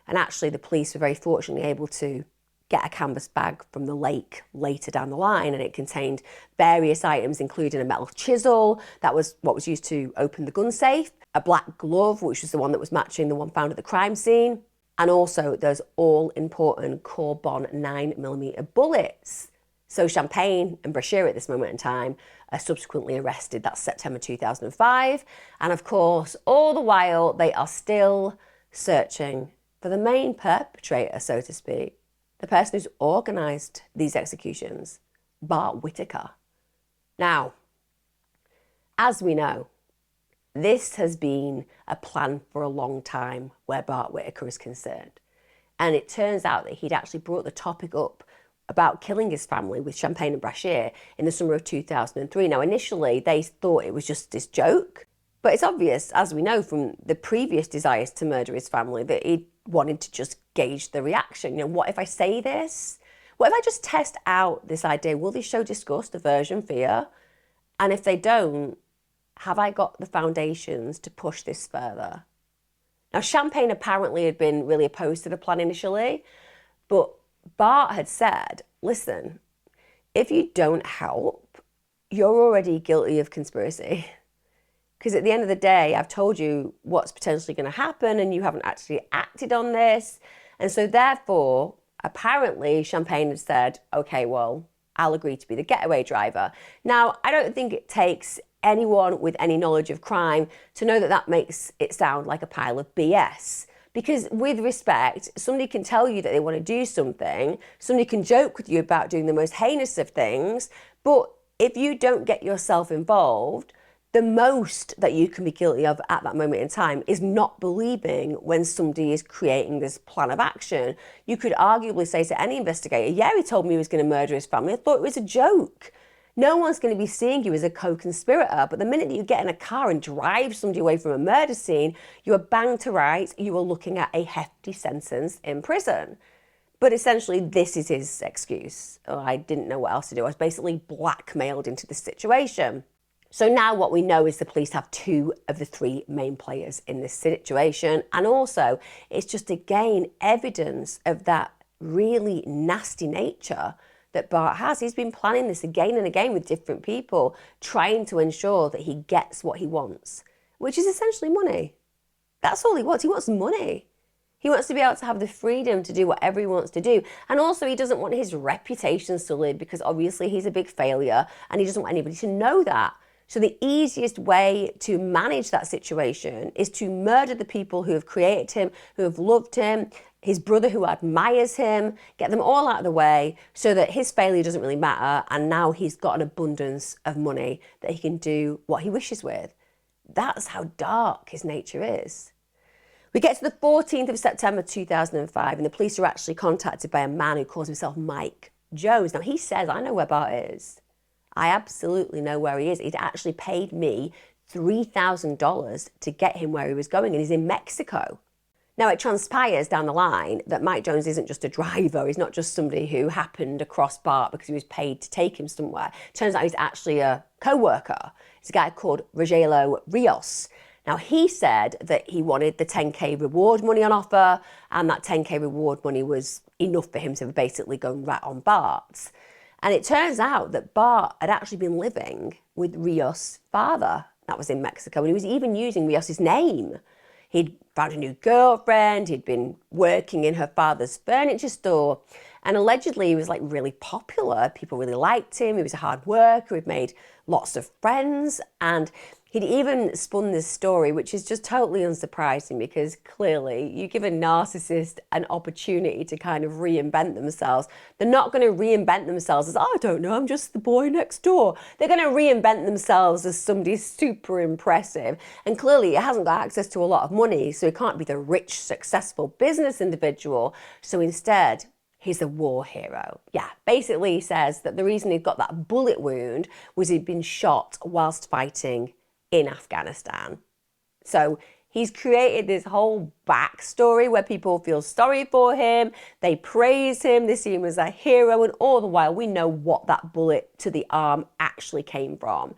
Speaker 1: And actually, the police were very fortunately able to get a canvas bag from the lake later down the line, and it contained various items, including a metal chisel, that was what was used to open the gun safe, a black glove, which was the one that was matching the one found at the crime scene, and also those all-important Corbon 9mm bullets. So Champagne and Brashear at this moment in time are subsequently arrested. That's September 2005. And of course, all the while, they are still searching for the main perpetrator, so to speak. The person who's organised these executions, Bart Whitaker. Now, as we know, this has been a plan for a long time where Bart Whitaker is concerned. And it turns out that he'd actually brought the topic up about killing his family with Champagne and Brashear in the summer of 2003. Now, initially, they thought it was just this joke, but it's obvious, as we know from the previous desires to murder his family, that he wanted to just gauge the reaction. You know, what if I say this? What if I just test out this idea? Will they show disgust, aversion, fear? And if they don't, have I got the foundations to push this further? Now, Champagne apparently had been really opposed to the plan initially, but Bart had said, listen, if you don't help, you're already guilty of conspiracy. Because at the end of the day, I've told you what's potentially going to happen and you haven't actually acted on this. And so therefore, apparently Champagne had said, okay, well, I'll agree to be the getaway driver. Now, I don't think it takes anyone with any knowledge of crime to know that that makes it sound like a pile of BS. Because with respect, somebody can tell you that they want to do something, somebody can joke with you about doing the most heinous of things, but if you don't get yourself involved, the most that you can be guilty of at that moment in time is not believing when somebody is creating this plan of action. You could arguably say to any investigator, yeah, he told me he was going to murder his family. I thought it was a joke. No one's going to be seeing you as a co-conspirator, but the minute that you get in a car and drive somebody away from a murder scene, you are banged to rights, you are looking at a hefty sentence in prison. But essentially, this is his excuse. Oh, I didn't know what else to do. I was basically blackmailed into this situation. So now what we know is the police have two of the three main players in this situation. And also, it's just again evidence of that really nasty nature that Bart has. He's been planning this again and again with different people, trying to ensure that he gets what he wants, which is essentially money. That's all he wants. He wants money. He wants to be able to have the freedom to do whatever he wants to do. And also he doesn't want his reputation sullied because obviously he's a big failure and he doesn't want anybody to know that. So the easiest way to manage that situation is to murder the people who have created him, who have loved him, his brother who admires him, get them all out of the way so that his failure doesn't really matter, and now he's got an abundance of money that he can do what he wishes with. That's how dark his nature is. We get to the 14th of September 2005 and the police are actually contacted by a man who calls himself Mike Jones. Now he says, I know where Bart is. I absolutely know where he is. He'd actually paid me $3,000 to get him where he was going, and he's in Mexico. Now, it transpires down the line that Mike Jones isn't just a driver. He's not just somebody who happened across Bart because he was paid to take him somewhere. Turns out he's actually a co-worker. It's a guy called Rogelio Rios. Now, he said that he wanted the 10K reward money on offer, and that 10K reward money was enough for him to basically go and rat on Bart. And it turns out that Bart had actually been living with Rios' father. That was in Mexico, and he was even using Rios' name. He'd found a new girlfriend, he'd been working in her father's furniture store, and allegedly he was like really popular. People really liked him, he was a hard worker, he'd made lots of friends, and he'd even spun this story, which is just totally unsurprising because clearly you give a narcissist an opportunity to kind of reinvent themselves. They're not going to reinvent themselves as, oh, I don't know, I'm just the boy next door. They're going to reinvent themselves as somebody super impressive. And clearly he hasn't got access to a lot of money, so he can't be the rich, successful business individual. So instead, he's a war hero. Yeah, basically he says that the reason he'd got that bullet wound was he'd been shot whilst fighting in Afghanistan. So he's created this whole backstory where people feel sorry for him, they praise him, they see him as a hero, and all the while we know what that bullet to the arm actually came from.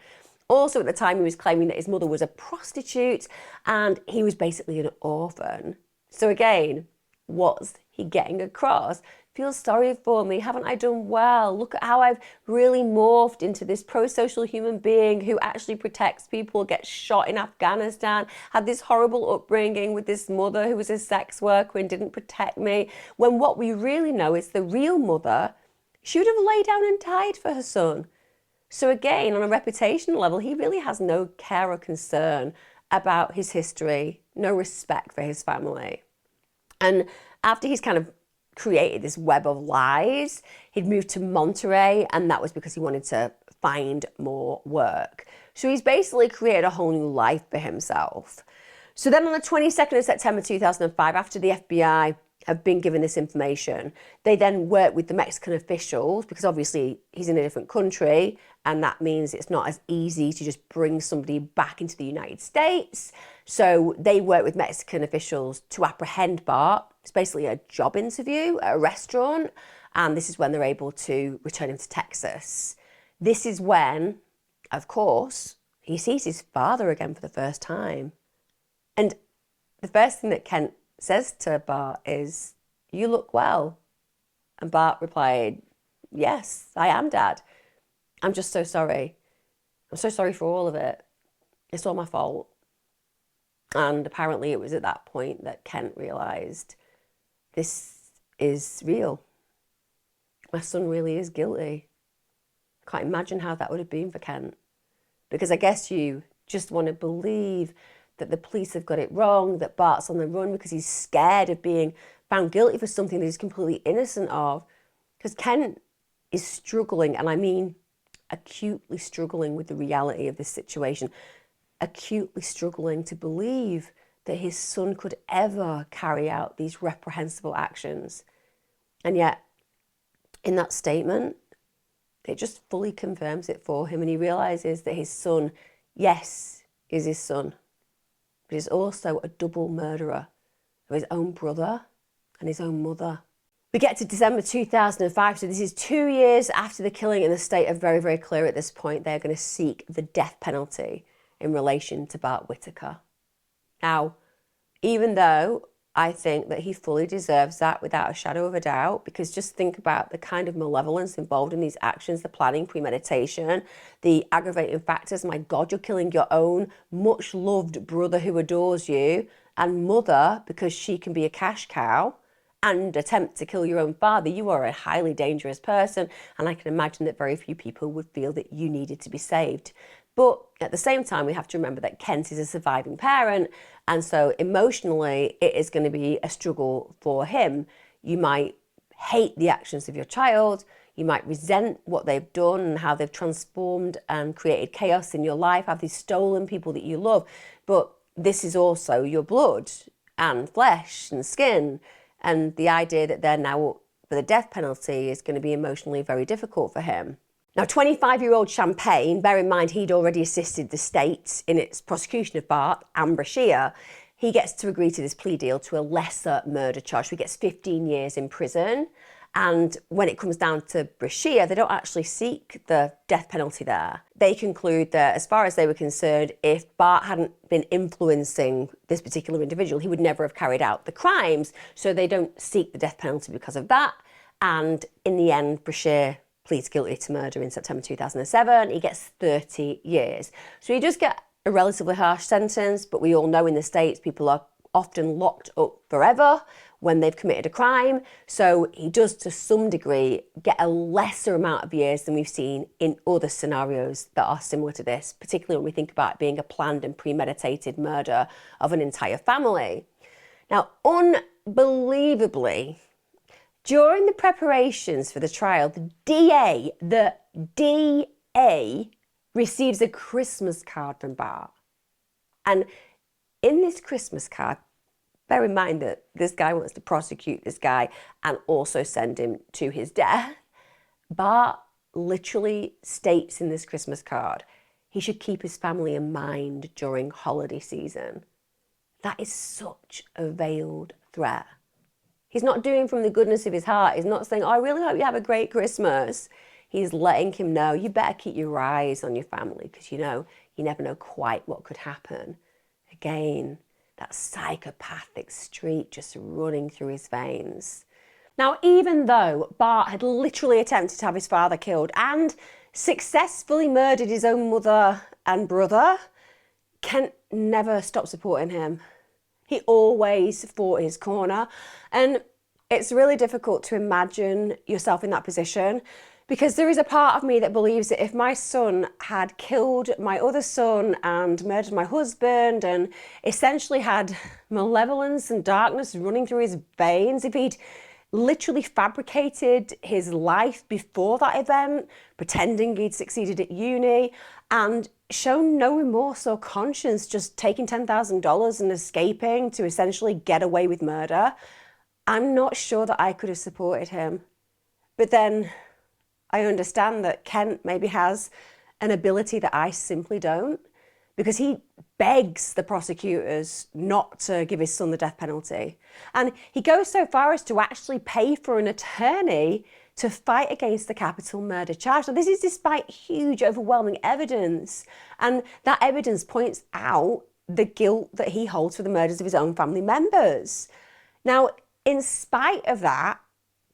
Speaker 1: Also at the time he was claiming that his mother was a prostitute and he was basically an orphan. So again, what's he getting across? Feel sorry for me, haven't I done well? Look at how I've really morphed into this pro-social human being who actually protects people, gets shot in Afghanistan, had this horrible upbringing with this mother who was a sex worker and didn't protect me. When what we really know is the real mother, she would have laid down and died for her son. So again, on a reputational level, he really has no care or concern about his history, no respect for his family. And after he's kind of created this web of lies, he'd moved to Monterey, and that was because he wanted to find more work. So he's basically created a whole new life for himself. So then on the 22nd of September 2005, after the FBI have been given this information, they then work with the Mexican officials because obviously he's in a different country, and that means it's not as easy to just bring somebody back into the United States. So they work with Mexican officials to apprehend Bart. It's basically a job interview at a restaurant, and this is when they're able to return him to Texas. This is when, of course, he sees his father again for the first time. And the first thing that Kent says to Bart is, "You look well." And Bart replied, "Yes, I am, Dad. I'm just so sorry. I'm so sorry for all of it. It's all my fault." And apparently it was at that point that Kent realised, this is real. My son really is guilty. I can't imagine how that would have been for Kent. Because I guess you just want to believe that the police have got it wrong, that Bart's on the run because he's scared of being found guilty for something that he's completely innocent of. Because Kent is struggling, and I mean acutely struggling with the reality of this situation, acutely struggling to believe that his son could ever carry out these reprehensible actions. And yet, in that statement, it just fully confirms it for him, and he realises that his son, yes, is his son, but he's also a double murderer of his own brother and his own mother. We get to December 2005, so this is 2 years after the killing, and the state are very, very clear at this point. They're going to seek the death penalty in relation to Bart Whitaker. Now, even though I think that he fully deserves that without a shadow of a doubt, because just think about the kind of malevolence involved in these actions, the planning, premeditation, the aggravating factors. My God, you're killing your own much loved brother who adores you, and mother because she can be a cash cow, and attempt to kill your own father. You are a highly dangerous person, and I can imagine that very few people would feel that you needed to be saved. But at the same time, we have to remember that Kent is a surviving parent, and so emotionally, it is going to be a struggle for him. You might hate the actions of your child, you might resent what they've done and how they've transformed and created chaos in your life, have these stolen people that you love, but this is also your blood and flesh and skin, and the idea that they're now up for the death penalty is going to be emotionally very difficult for him. Now, 25-year-old Champagne, bear in mind he'd already assisted the state in its prosecution of Bart and Brashear. he gets to agree to this plea deal to a lesser murder charge. So he gets 15 years in prison. And when it comes down to Brashear, they don't actually seek the death penalty there. They conclude that, as far as they were concerned, if Bart hadn't been influencing this particular individual, he would never have carried out the crimes. So they don't seek the death penalty because of that. And in the end, Brashear pleads guilty to murder in September 2007. He gets 30 years. So he does get a relatively harsh sentence, but we all know in the States people are often locked up forever when they've committed a crime. So he does, to some degree, get a lesser amount of years than we've seen in other scenarios that are similar to this, particularly when we think about it being a planned and premeditated murder of an entire family. Now, unbelievably, during the preparations for the trial, the DA receives a Christmas card from Bart. And in this Christmas card, bear in mind that this guy wants to prosecute this guy and also send him to his death. Bart literally states in this Christmas card he should keep his family in mind during holiday season. That is such a veiled threat. He's not doing from the goodness of his heart. He's not saying, oh, I really hope you have a great Christmas. He's letting him know, you better keep your eyes on your family because, you know, you never know quite what could happen. Again, that psychopathic streak just running through his veins. Now, even though Bart had literally attempted to have his father killed and successfully murdered his own mother and brother, Kent never stopped supporting him. He always fought his corner. And it's really difficult to imagine yourself in that position, because there is a part of me that believes that if my son had killed my other son and murdered my husband and essentially had malevolence and darkness running through his veins, if he'd literally fabricated his life before that event, pretending he'd succeeded at uni and shown no remorse or conscience, just taking $10,000 and escaping to essentially get away with murder, I'm not sure that I could have supported him. But then I understand that Kent maybe has an ability that I simply don't, because he begs the prosecutors not to give his son the death penalty. And he goes so far as to actually pay for an attorney to fight against the capital murder charge. Now, this is despite huge, overwhelming evidence. And that evidence points out the guilt that he holds for the murders of his own family members. Now, in spite of that,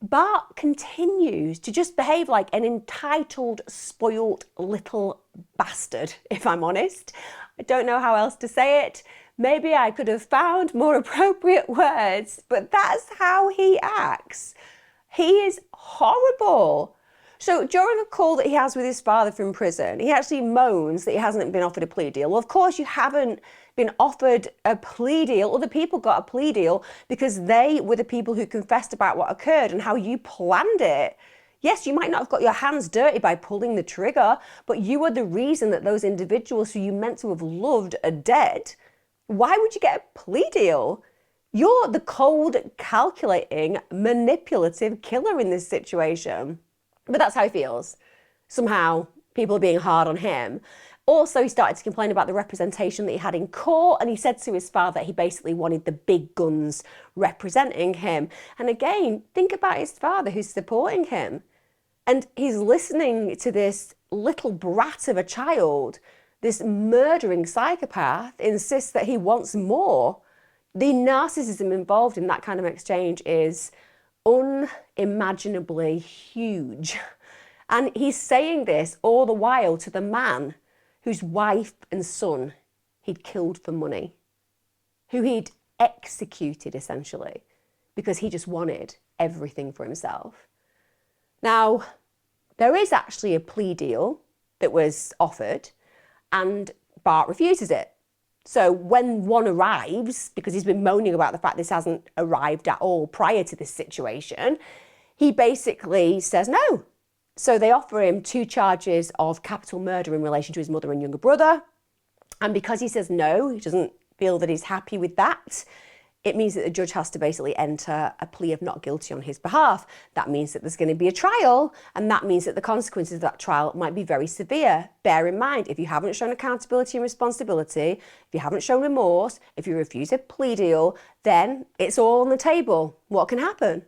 Speaker 1: Bart continues to just behave like an entitled, spoilt little bastard, if I'm honest. I don't know how else to say it. Maybe I could have found more appropriate words, but that's how he acts. He is horrible. So during a call that he has with his father from prison, he actually moans that he hasn't been offered a plea deal. Well, of course you haven't been offered a plea deal. Other people got a plea deal because they were the people who confessed about what occurred and how you planned it. Yes, you might not have got your hands dirty by pulling the trigger, but you are the reason that those individuals who you meant to have loved are dead. Why would you get a plea deal? You're the cold, calculating, manipulative killer in this situation. But that's how he feels. Somehow, people are being hard on him. Also, he started to complain about the representation that he had in court, and he said to his father that he basically wanted the big guns representing him. And again, think about his father who's supporting him. And he's listening to this little brat of a child, this murdering psychopath, insist that he wants more. The narcissism involved in that kind of exchange is unimaginably huge. And he's saying this all the while to the man whose wife and son he'd killed for money, who he'd executed essentially, because he just wanted everything for himself. Now, there is actually a plea deal that was offered, and Bart refuses it. So when one arrives, because he's been moaning about the fact this hasn't arrived at all prior to this situation, he basically says no. So they offer him 2 charges of capital murder in relation to his mother and younger brother. And because he says no, he doesn't feel that he's happy with that, it means that the judge has to basically enter a plea of not guilty on his behalf. That means that there's going to be a trial, and that means that the consequences of that trial might be very severe. Bear in mind, if you haven't shown accountability and responsibility, if you haven't shown remorse, if you refuse a plea deal, then it's all on the table. What can happen?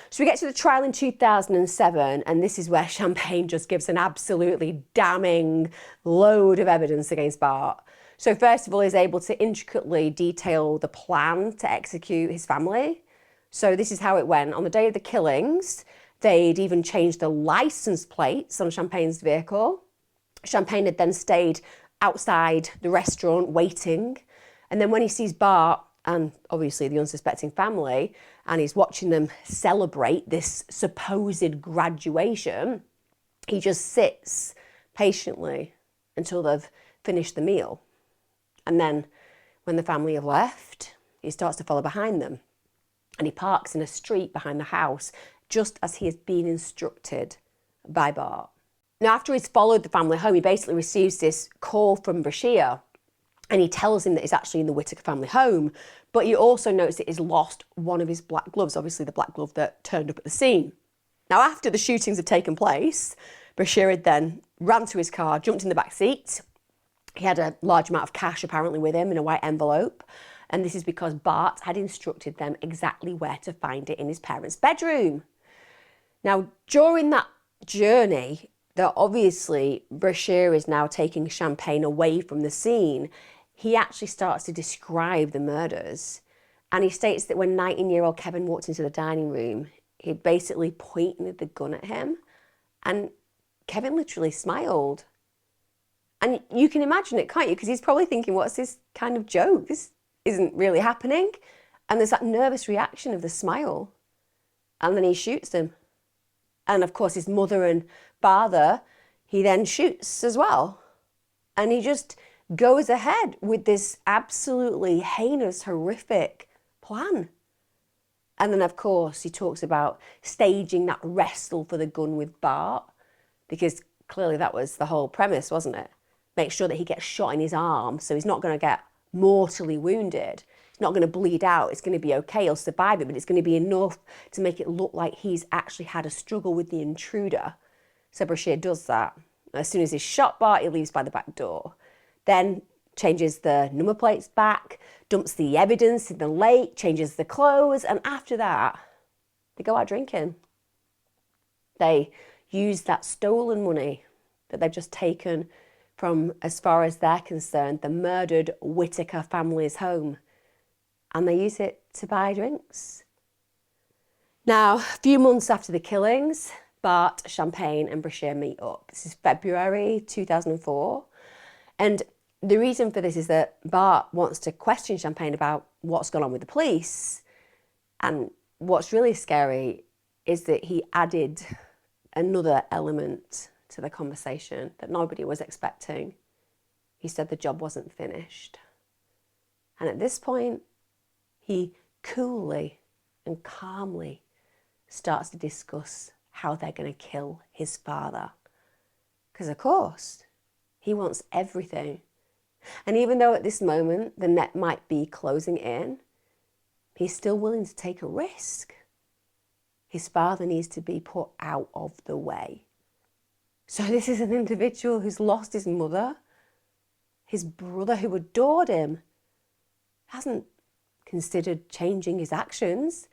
Speaker 1: So we get to the trial in 2007, and this is where Champagne just gives an absolutely damning load of evidence against Bart. So first of all, he's able to intricately detail the plan to execute his family. So this is how it went. On the day of the killings, they'd even changed the license plates on Champagne's vehicle. Champagne had then stayed outside the restaurant waiting. And then when he sees Bart and obviously the unsuspecting family, and he's watching them celebrate this supposed graduation, he just sits patiently until they've finished the meal. And then when the family have left, he starts to follow behind them. And he parks in a street behind the house, just as he has been instructed by Bart. Now, after he's followed the family home, he basically receives this call from Brashear, and he tells him that he's actually in the Whittaker family home, but he also notes that he's lost one of his black gloves, obviously the black glove that turned up at the scene. Now, after the shootings had taken place, Brashear had then ran to his car, jumped in the back seat. He had a large amount of cash apparently with him in a white envelope, and this is because Bart had instructed them exactly where to find it in his parents' bedroom. Now, during that journey, that obviously Brashear is now taking Champagne away from the scene, he actually starts to describe the murders. And he states that when 19-year-old Kevin walked into the dining room, he basically pointed the gun at him, and Kevin literally smiled. And you can imagine it, can't you? Because he's probably thinking, what's this kind of joke? This isn't really happening. And there's that nervous reaction of the smile. And then he shoots him. And of course, his mother and father, he then shoots as well. And he just goes ahead with this absolutely heinous, horrific plan. And then, of course, he talks about staging that wrestle for the gun with Bart, because clearly that was the whole premise, wasn't it? Make sure that he gets shot in his arm, so he's not going to get mortally wounded. He's not going to bleed out. It's going to be okay. He'll survive it, but it's going to be enough to make it look like he's actually had a struggle with the intruder. So Brashear does that. As soon as he's shot Bart, he leaves by the back door. Then changes the number plates back, dumps the evidence in the lake, changes the clothes, and after that, they go out drinking. They use that stolen money that they've just taken from, as far as they're concerned, the murdered Whittaker family's home, and they use it to buy drinks. Now, a few months after the killings, Bart, Champagne and Brashear meet up. This is February 2004, and the reason for this is that Bart wants to question Champagne about what's gone on with the police, and what's really scary is that he added another element to the conversation that nobody was expecting. He said the job wasn't finished. And at this point, he coolly and calmly starts to discuss how they're going to kill his father. Because of course, he wants everything. And even though at this moment the net might be closing in, he's still willing to take a risk. His father needs to be put out of the way. So this is an individual who's lost his mother, his brother who adored him, hasn't considered changing his actions.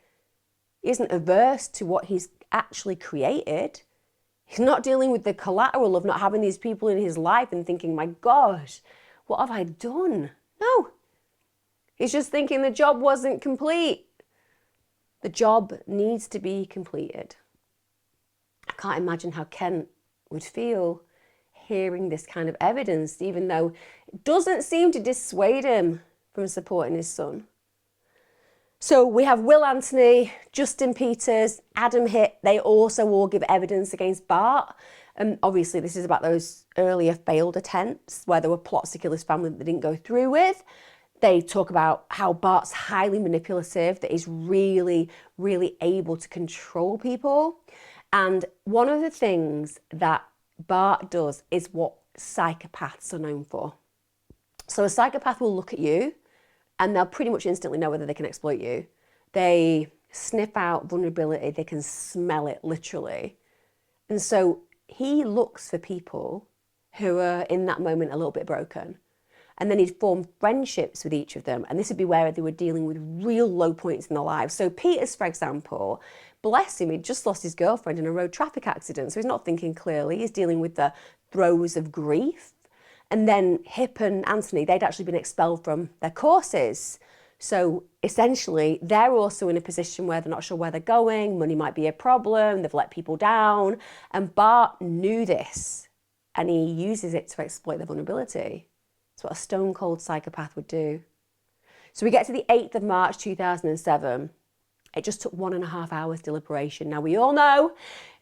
Speaker 1: He isn't averse to what he's actually created. He's not dealing with the collateral of not having these people in his life and thinking, my gosh, what have I done? No. He's just thinking the job wasn't complete. The job needs to be completed. I can't imagine how Kent would feel hearing this kind of evidence, even though it doesn't seem to dissuade him from supporting his son. So we have Will Anthony, Justin Peters, Adam Hitt. They also all give evidence against Bart. And obviously this is about those earlier failed attempts where there were plots to kill his family that they didn't go through with. They talk about how Bart's highly manipulative, that he's really, really able to control people. And one of the things that Bart does is what psychopaths are known for. So a psychopath will look at you and they'll pretty much instantly know whether they can exploit you. They sniff out vulnerability, they can smell it literally. And so he looks for people who are in that moment a little bit broken. And then he'd form friendships with each of them. And this would be where they were dealing with real low points in their lives. So Peter's, for example, bless him, he'd just lost his girlfriend in a road traffic accident. So he's not thinking clearly. He's dealing with the throes of grief. And then Hip and Anthony, they'd actually been expelled from their courses. So essentially, they're also in a position where they're not sure where they're going. Money might be a problem. They've let people down. And Bart knew this. And he uses it to exploit their vulnerability. It's what a stone cold psychopath would do. So we get to the 8th of March 2007. It just took 1.5 hours deliberation. Now we all know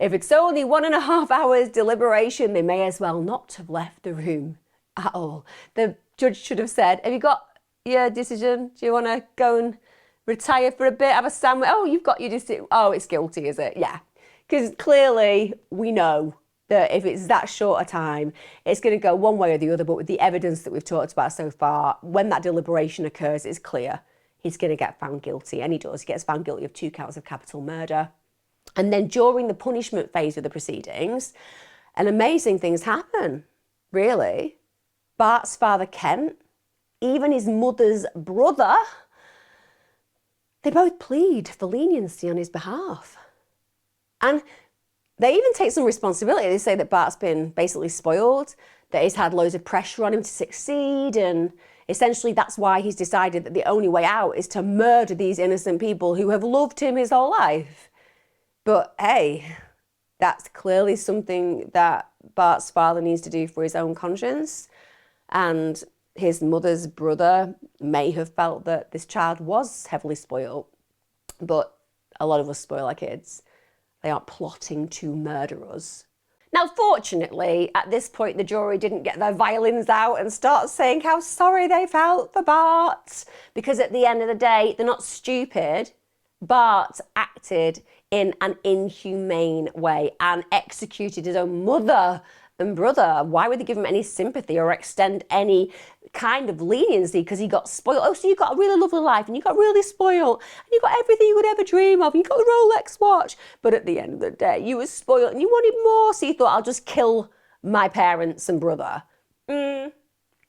Speaker 1: if it's only 1.5 hours deliberation, they may as well not have left the room at all. The judge should have said, have you got your decision? Do you want to go and retire for a bit, have a sandwich? Oh, you've got your decision. Oh, it's guilty, is it? Yeah. Because clearly we know that if it's that short a time, it's going to go one way or the other. But with the evidence that we've talked about so far, when that deliberation occurs, it's clear he's going to get found guilty. And he does. He gets found guilty of 2 counts of capital murder. And then during the punishment phase of the proceedings, and amazing things happen, really. Bart's father, Kent, even his mother's brother, they both plead for leniency on his behalf. And they even take some responsibility. They say that Bart's been basically spoiled, that he's had loads of pressure on him to succeed, and essentially that's why he's decided that the only way out is to murder these innocent people who have loved him his whole life. But hey, that's clearly something that Bart's father needs to do for his own conscience. And his mother's brother may have felt that this child was heavily spoiled, but a lot of us spoil our kids. They aren't plotting to murder us. Now, fortunately, at this point, the jury didn't get their violins out and start saying how sorry they felt for Bart, because at the end of the day, they're not stupid. Bart acted in an inhumane way and executed his own mother and brother. Why would they give him any sympathy or extend any kind of leniency? Because he got spoiled. Oh, so you got a really lovely life and you got really spoiled and you got everything you could ever dream of and you got the Rolex watch. But at the end of the day, you were spoiled and you wanted more. So you thought, I'll just kill my parents and brother.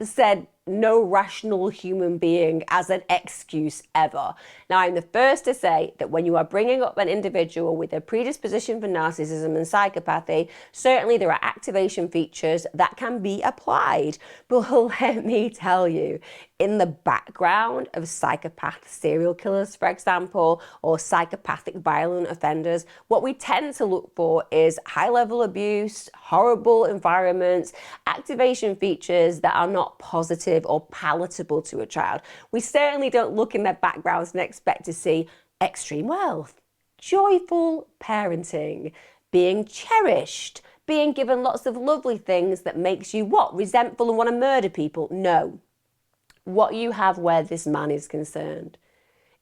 Speaker 1: Said no rational human being as an excuse ever. Now, I'm the first to say that when you are bringing up an individual with a predisposition for narcissism and psychopathy, certainly there are activation features that can be applied. But let me tell you, in the background of psychopath serial killers, for example, or psychopathic violent offenders, what we tend to look for is high-level abuse, horrible environments, activation features that are not positive or palatable to a child. We certainly don't look in their backgrounds and expect to see extreme wealth, joyful parenting, being cherished, being given lots of lovely things that makes you what? Resentful and want to murder people? No. What you have where this man is concerned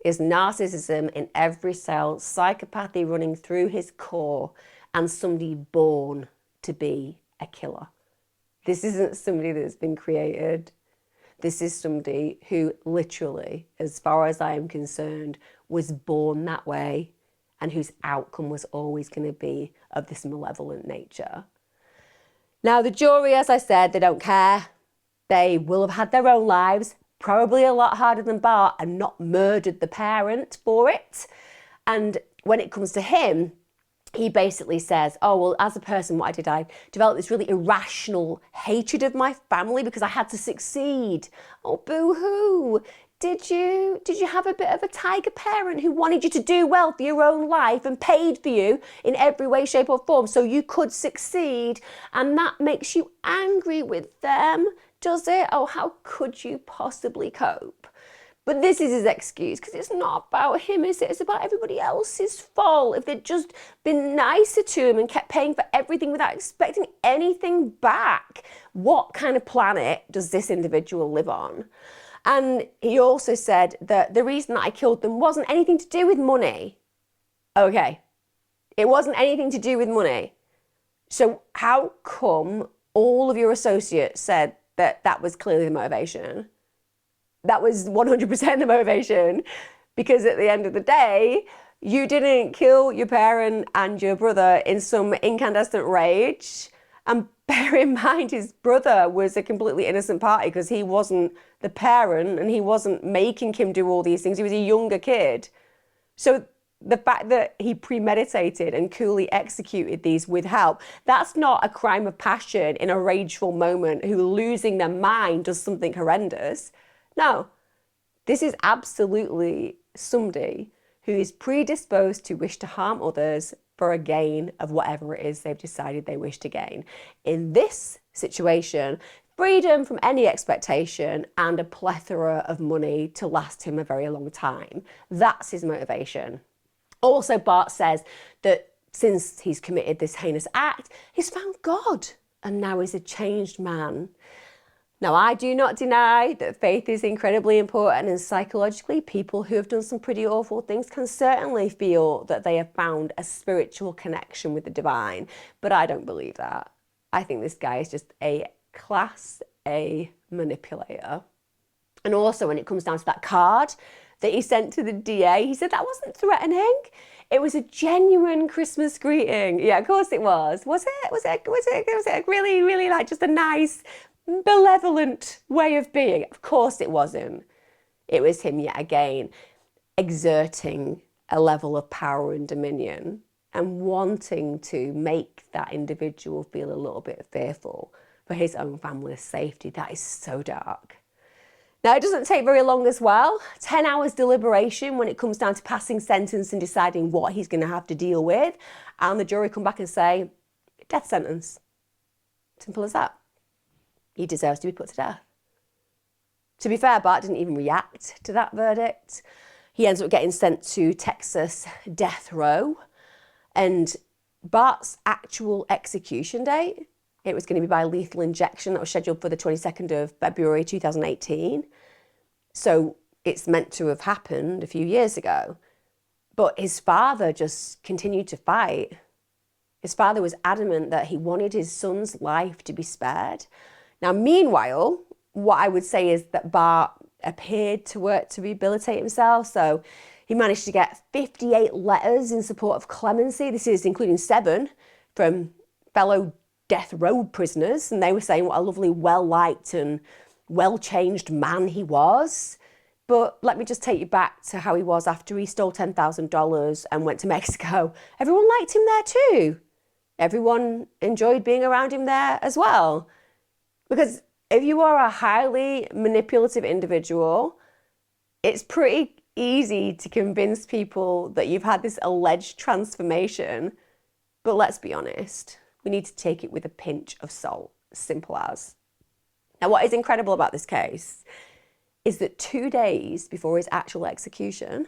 Speaker 1: is narcissism in every cell, psychopathy running through his core, and somebody born to be a killer. This isn't somebody that's been created. This is somebody who literally, as far as I am concerned, was born that way and whose outcome was always going to be of this malevolent nature. Now, the jury, as I said, they don't care. They will have had their own lives, probably a lot harder than Bart, and not murdered the parent for it. And when it comes to him, he basically says, oh, well, as a person, what did I develop this really irrational hatred of my family because I had to succeed. Oh, boo-hoo. Did you have a bit of a tiger parent who wanted you to do well for your own life and paid for you in every way, shape or form so you could succeed? And that makes you angry with them, does it? Oh, how could you possibly cope? But this is his excuse, because it's not about him, is it? It's about everybody else's fault. If they'd just been nicer to him and kept paying for everything without expecting anything back, what kind of planet does this individual live on? And he also said that the reason that I killed them wasn't anything to do with money. Okay, it wasn't anything to do with money. So how come all of your associates said that that was clearly the motivation? That was 100% the motivation, because at the end of the day, you didn't kill your parent and your brother in some incandescent rage. And bear in mind, his brother was a completely innocent party because he wasn't the parent and he wasn't making him do all these things. He was a younger kid. So the fact that he premeditated and coolly executed these with help, that's not a crime of passion in a rageful moment who losing their mind does something horrendous. No, this is absolutely somebody who is predisposed to wish to harm others for a gain of whatever it is they've decided they wish to gain. In this situation, freedom from any expectation and a plethora of money to last him a very long time. That's his motivation. Also, Bart says that since he's committed this heinous act, he's found God and now he's a changed man. Now, I do not deny that faith is incredibly important, and psychologically, people who have done some pretty awful things can certainly feel that they have found a spiritual connection with the divine, but I don't believe that. I think this guy is just a class A manipulator. And also, when it comes down to that card that he sent to the DA, he said that wasn't threatening. It was a genuine Christmas greeting. Yeah, of course it was. Was it really, really like just a nice, benevolent way of being? Of course it wasn't. It was him yet again exerting a level of power and dominion and wanting to make that individual feel a little bit fearful for his own family's safety. That is so dark. Now, it doesn't take very long as well. 10 hours deliberation when it comes down to passing sentence and deciding what he's going to have to deal with. And the jury come back and say, death sentence. Simple as that. He deserves to be put to death. To be fair, Bart didn't even react to that verdict. He ends up getting sent to Texas death row. And Bart's actual execution date, it was going to be by lethal injection. That was scheduled for the 22nd of February 2018. So it's meant to have happened a few years ago. But his father just continued to fight. His father was adamant that he wanted his son's life to be spared. Now, meanwhile, what I would say is that Bart appeared to work to rehabilitate himself. So he managed to get 58 letters in support of clemency. This is including 7 from fellow death row prisoners. And they were saying what a lovely, well-liked and well-changed man he was. But let me just take you back to how he was after he stole $10,000 and went to Mexico. Everyone liked him there too. Everyone enjoyed being around him there as well. Because if you are a highly manipulative individual, it's pretty easy to convince people that you've had this alleged transformation. But let's be honest, we need to take it with a pinch of salt, simple as. Now, what is incredible about this case is that 2 days before his actual execution,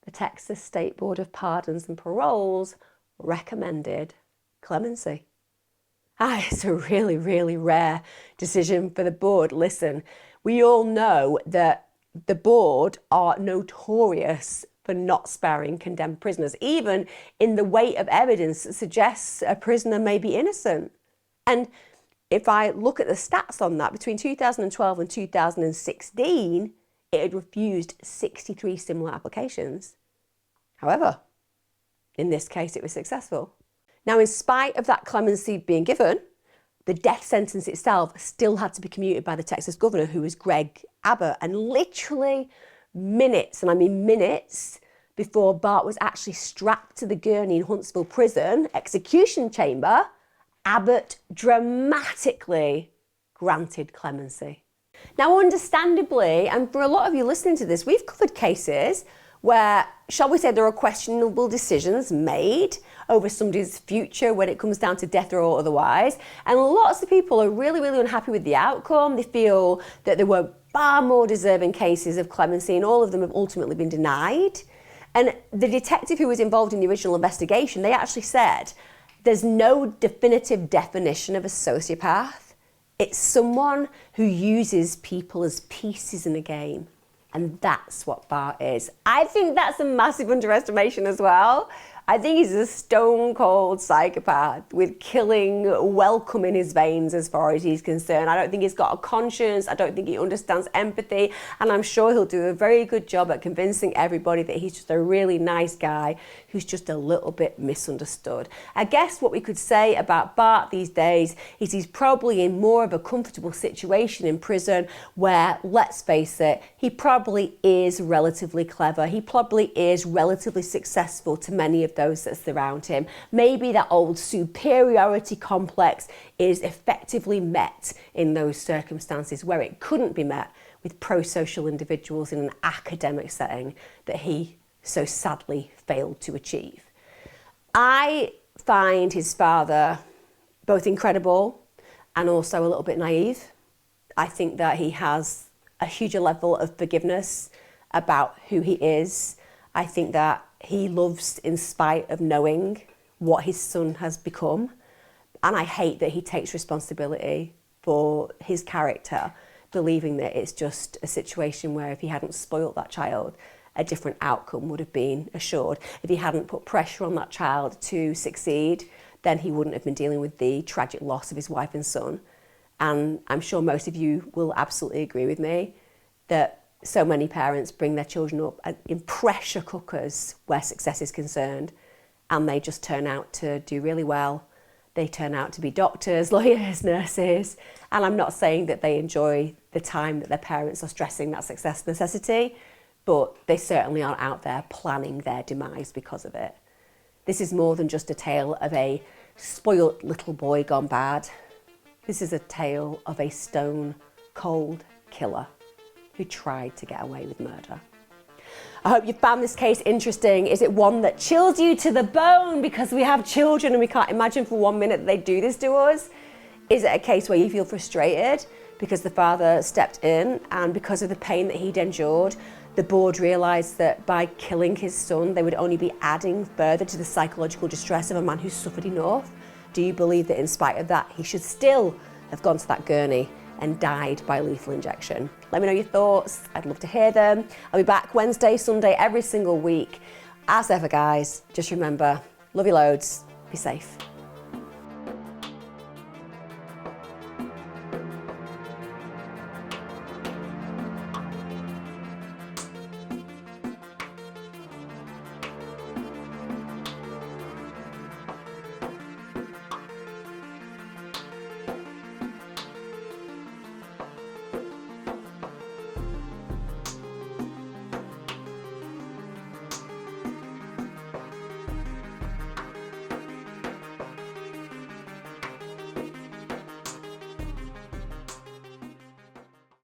Speaker 1: the Texas State Board of Pardons and Paroles recommended clemency. It's a really, really rare decision for the board. Listen, we all know that the board are notorious for not sparing condemned prisoners, even in the weight of evidence that suggests a prisoner may be innocent. And if I look at the stats on that, between 2012 and 2016, it had refused 63 similar applications. However, in this case, it was successful. Now, in spite of that clemency being given, the death sentence itself still had to be commuted by the Texas governor, who was Greg Abbott. And literally minutes, and I mean minutes, before Bart was actually strapped to the gurney in Huntsville prison execution chamber, Abbott dramatically granted clemency. Now, understandably, and for a lot of you listening to this, we've covered cases where, shall we say, there are questionable decisions made over somebody's future when it comes down to death row or otherwise. And lots of people are really, really unhappy with the outcome. They feel that there were far more deserving cases of clemency, and all of them have ultimately been denied. And the detective who was involved in the original investigation, they actually said there's no definitive definition of a sociopath. It's someone who uses people as pieces in a game. And that's what Bart is. I think that's a massive underestimation as well. I think he's a stone cold psychopath with killing welcome in his veins as far as he's concerned. I don't think he's got a conscience. I don't think he understands empathy. And I'm sure he'll do a very good job at convincing everybody that he's just a really nice guy who's just a little bit misunderstood. I guess what we could say about Bart these days is he's probably in more of a comfortable situation in prison where, let's face it, he probably is relatively clever. He probably is relatively successful to many of those that surround him. Maybe that old superiority complex is effectively met in those circumstances where it couldn't be met with pro-social individuals in an academic setting that he so sadly failed to achieve. I find his father both incredible and also a little bit naive. I think that he has a huger level of forgiveness about who he is. I think that he loves in spite of knowing what his son has become. And I hate that he takes responsibility for his character, believing that it's just a situation where if he hadn't spoilt that child, a different outcome would have been assured. If he hadn't put pressure on that child to succeed, then he wouldn't have been dealing with the tragic loss of his wife and son. And I'm sure most of you will absolutely agree with me that so many parents bring their children up in pressure cookers where success is concerned, and they just turn out to do really well. They turn out to be doctors, lawyers, nurses, and I'm not saying that they enjoy the time that their parents are stressing that success necessity, but they certainly aren't out there planning their demise because of it. This is more than just a tale of a spoilt little boy gone bad. This is a tale of a stone-cold killer who tried to get away with murder. I hope you found this case interesting. Is it one that chills you to the bone because we have children and we can't imagine for 1 minute that they do this to us? Is it a case where you feel frustrated because the father stepped in and because of the pain that he'd endured, the board realised that by killing his son, they would only be adding further to the psychological distress of a man who's suffered enough? Do you believe that in spite of that, he should still have gone to that gurney and died by lethal injection? Let me know your thoughts. I'd love to hear them. I'll be back Wednesday, Sunday, every single week. As ever, guys, just remember, love you loads, be safe.